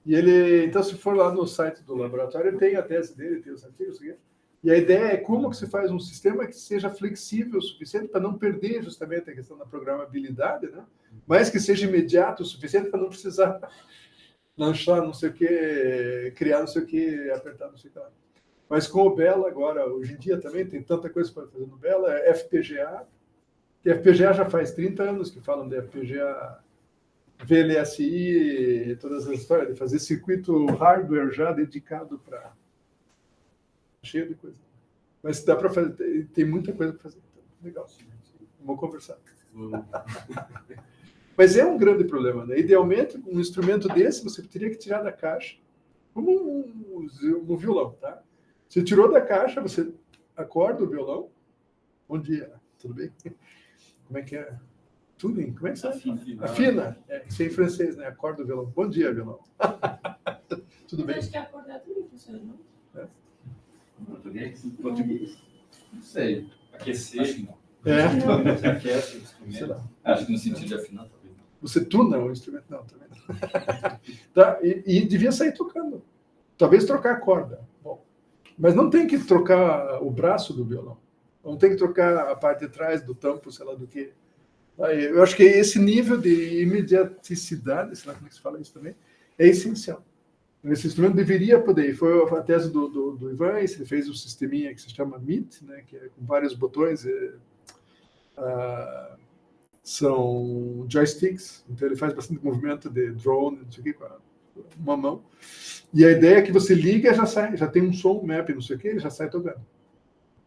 E ele, então, se for lá no site do laboratório, tem a tese dele, tem os artigos. E a ideia é como que se faz um sistema que seja flexível o suficiente para não perder justamente a questão da programabilidade, né? Mas que seja imediato o suficiente para não precisar lançar não sei o que, criar não sei o que, apertar não sei o que lá. Mas com o Bela agora, hoje em dia também, tem tanta coisa para fazer no Bela, é FPGA, que FPGA já faz 30 anos que falam de FPGA, VLSI, todas as histórias, de fazer circuito hardware já dedicado para... cheio de coisa. Mas dá para fazer, tem muita coisa para fazer. Então, legal. Vamos conversar. Mas é um grande problema, né? Idealmente, um instrumento desse você teria que tirar da caixa, como um violão, tá? Você tirou da caixa, você acorda o violão. Bom dia, tudo bem? Como é que é? Tuning? Como é que é? Afina. Isso é em francês, né? Acorda o violão. Bom dia, violão. Tudo bem? Acho que acordar também funciona, não? Português? Não sei. Aquecer. Acho que não. Você aquece o instrumento. Acho que no sentido de afinar, talvez não. Você tuna o instrumento? Não, também não. Tá? E devia sair tocando. Talvez trocar a corda. Bom, mas não tem que trocar o braço do violão. Não tem que trocar a parte de trás do tampo, sei lá do que. Eu acho que esse nível de imediaticidade, sei lá como é que se fala isso também, é essencial. Esse instrumento deveria poder. Foi a tese do Ivan, ele fez um sisteminha que se chama MIT, né, que é com vários botões. São joysticks, então ele faz bastante movimento de drone, não sei o que, com uma mão. E a ideia é que você liga, já sai, já tem um som, um map, não sei o que, ele já sai tocando.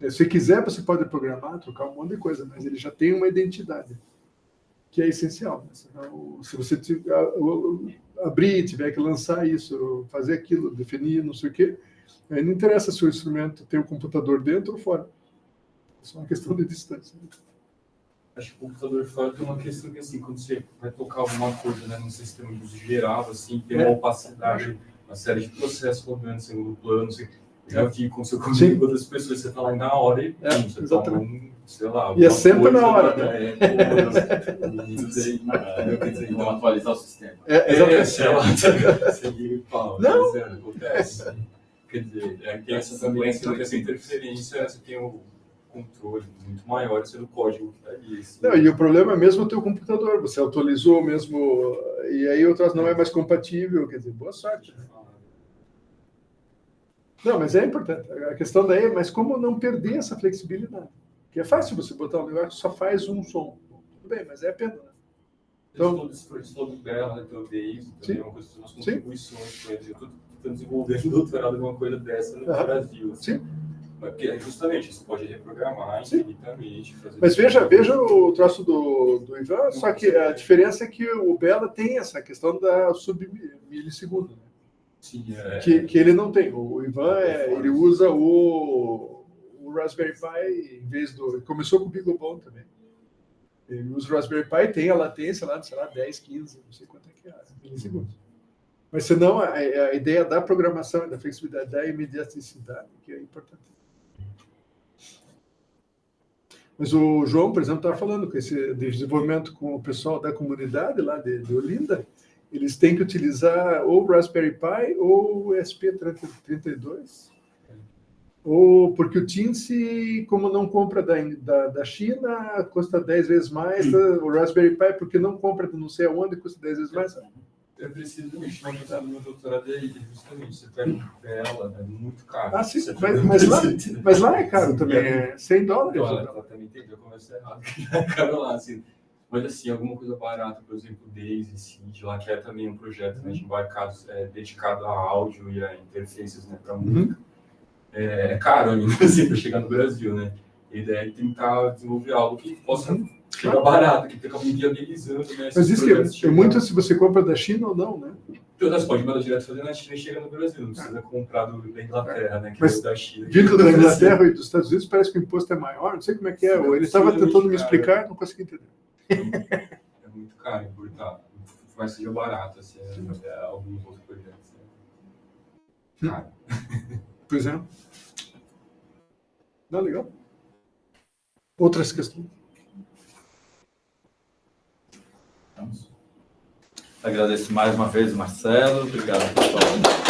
Se quiser, você pode programar, trocar um monte de coisa, mas ele já tem uma identidade, que é essencial. Então, se você abrir, tiver que lançar isso, fazer aquilo, definir, não sei o quê, aí não interessa se o instrumento tem um computador dentro ou fora. É só uma questão de distância. Acho que o computador fora tem uma questão que, assim, quando você vai tocar alguma coisa, né, num sistema de uso geral, assim, tem uma opacidade, uma série de processos rodando em segundo plano, assim, já vi com seu convívio com outras pessoas, você tá lá na hora e você exatamente. Sei lá, e é sempre na hora, né? Vamos atualizar o sistema. Não. Acontece. Quer dizer, tem essa também, essa interferência, você tem o controle muito maior sendo o código que está ali. Assim. Não, e o problema é mesmo o teu computador, você atualizou mesmo, e aí o troço não é mais compatível, quer dizer, boa sorte. Né? Não, mas é importante. A questão daí é, mas como não perder essa flexibilidade? Porque é fácil você botar um negócio que só faz um som. Tudo bem, mas é a pena, né? Então, você falou do Bela, né, do Daisy, também é uma coisa das nossas contribuições com eles. Eu estou desenvolvendo doutorado em uma coisa dessa no Brasil. Assim. Sim. Porque justamente você pode reprogramar infinitamente. Mas veja o troço do Ivan, só que a diferença é que o Bela tem essa questão da sub-milissegundo. Né? Sim, que ele não tem. O Ivan, ele usa o Raspberry Pi, em vez do... Começou com o BeagleBone também. Ele usa o Raspberry Pi, tem a latência lá, sei lá, 10, 15, não sei quanto é que é, milissegundos. Mas senão a ideia da programação e da flexibilidade, da imediaticidade, que é importante. Mas o João, por exemplo, estava falando com esse desenvolvimento com o pessoal da comunidade lá de Olinda, eles têm que utilizar ou o Raspberry Pi ou o ESP32, ou porque o Teensy, como não compra da China, custa 10 vezes mais, o Raspberry Pi, porque não compra de não sei aonde, custa 10 vezes mais. Eu preciso me chamar no meu doutorado aí, justamente, você pega um Bela, é muito caro. Ah, sim, mas lá é caro também, é $100. Ela também tem, já começa errado, é caro lá, assim. Mas, assim, alguma coisa barata, por exemplo, Daisy, Seed, lá que é também um projeto, né, embarcado, dedicado a áudio e a interfaces, né, para música. É caro ainda, assim, para chegar no Brasil, né? A ideia é tentar desenvolver algo que possa chegar barato, que fica viabilizando, né? Mas isso é muito se você compra da China ou não, né? Então, você pode mandar direto fazer na China e chega no Brasil, não precisa comprar da Inglaterra, né? Que mas, é da China. Vindo da Inglaterra e dos Estados Unidos, parece que o imposto é maior, não sei como é que é. Ele estava tentando me explicar, não consegui entender. É muito caro importar. Mas seja barato, assim, alguns outros projetos. Caro. Pois é. Não, legal. Outras questões? Agradeço mais uma vez, Marcelo. Obrigado, pessoal.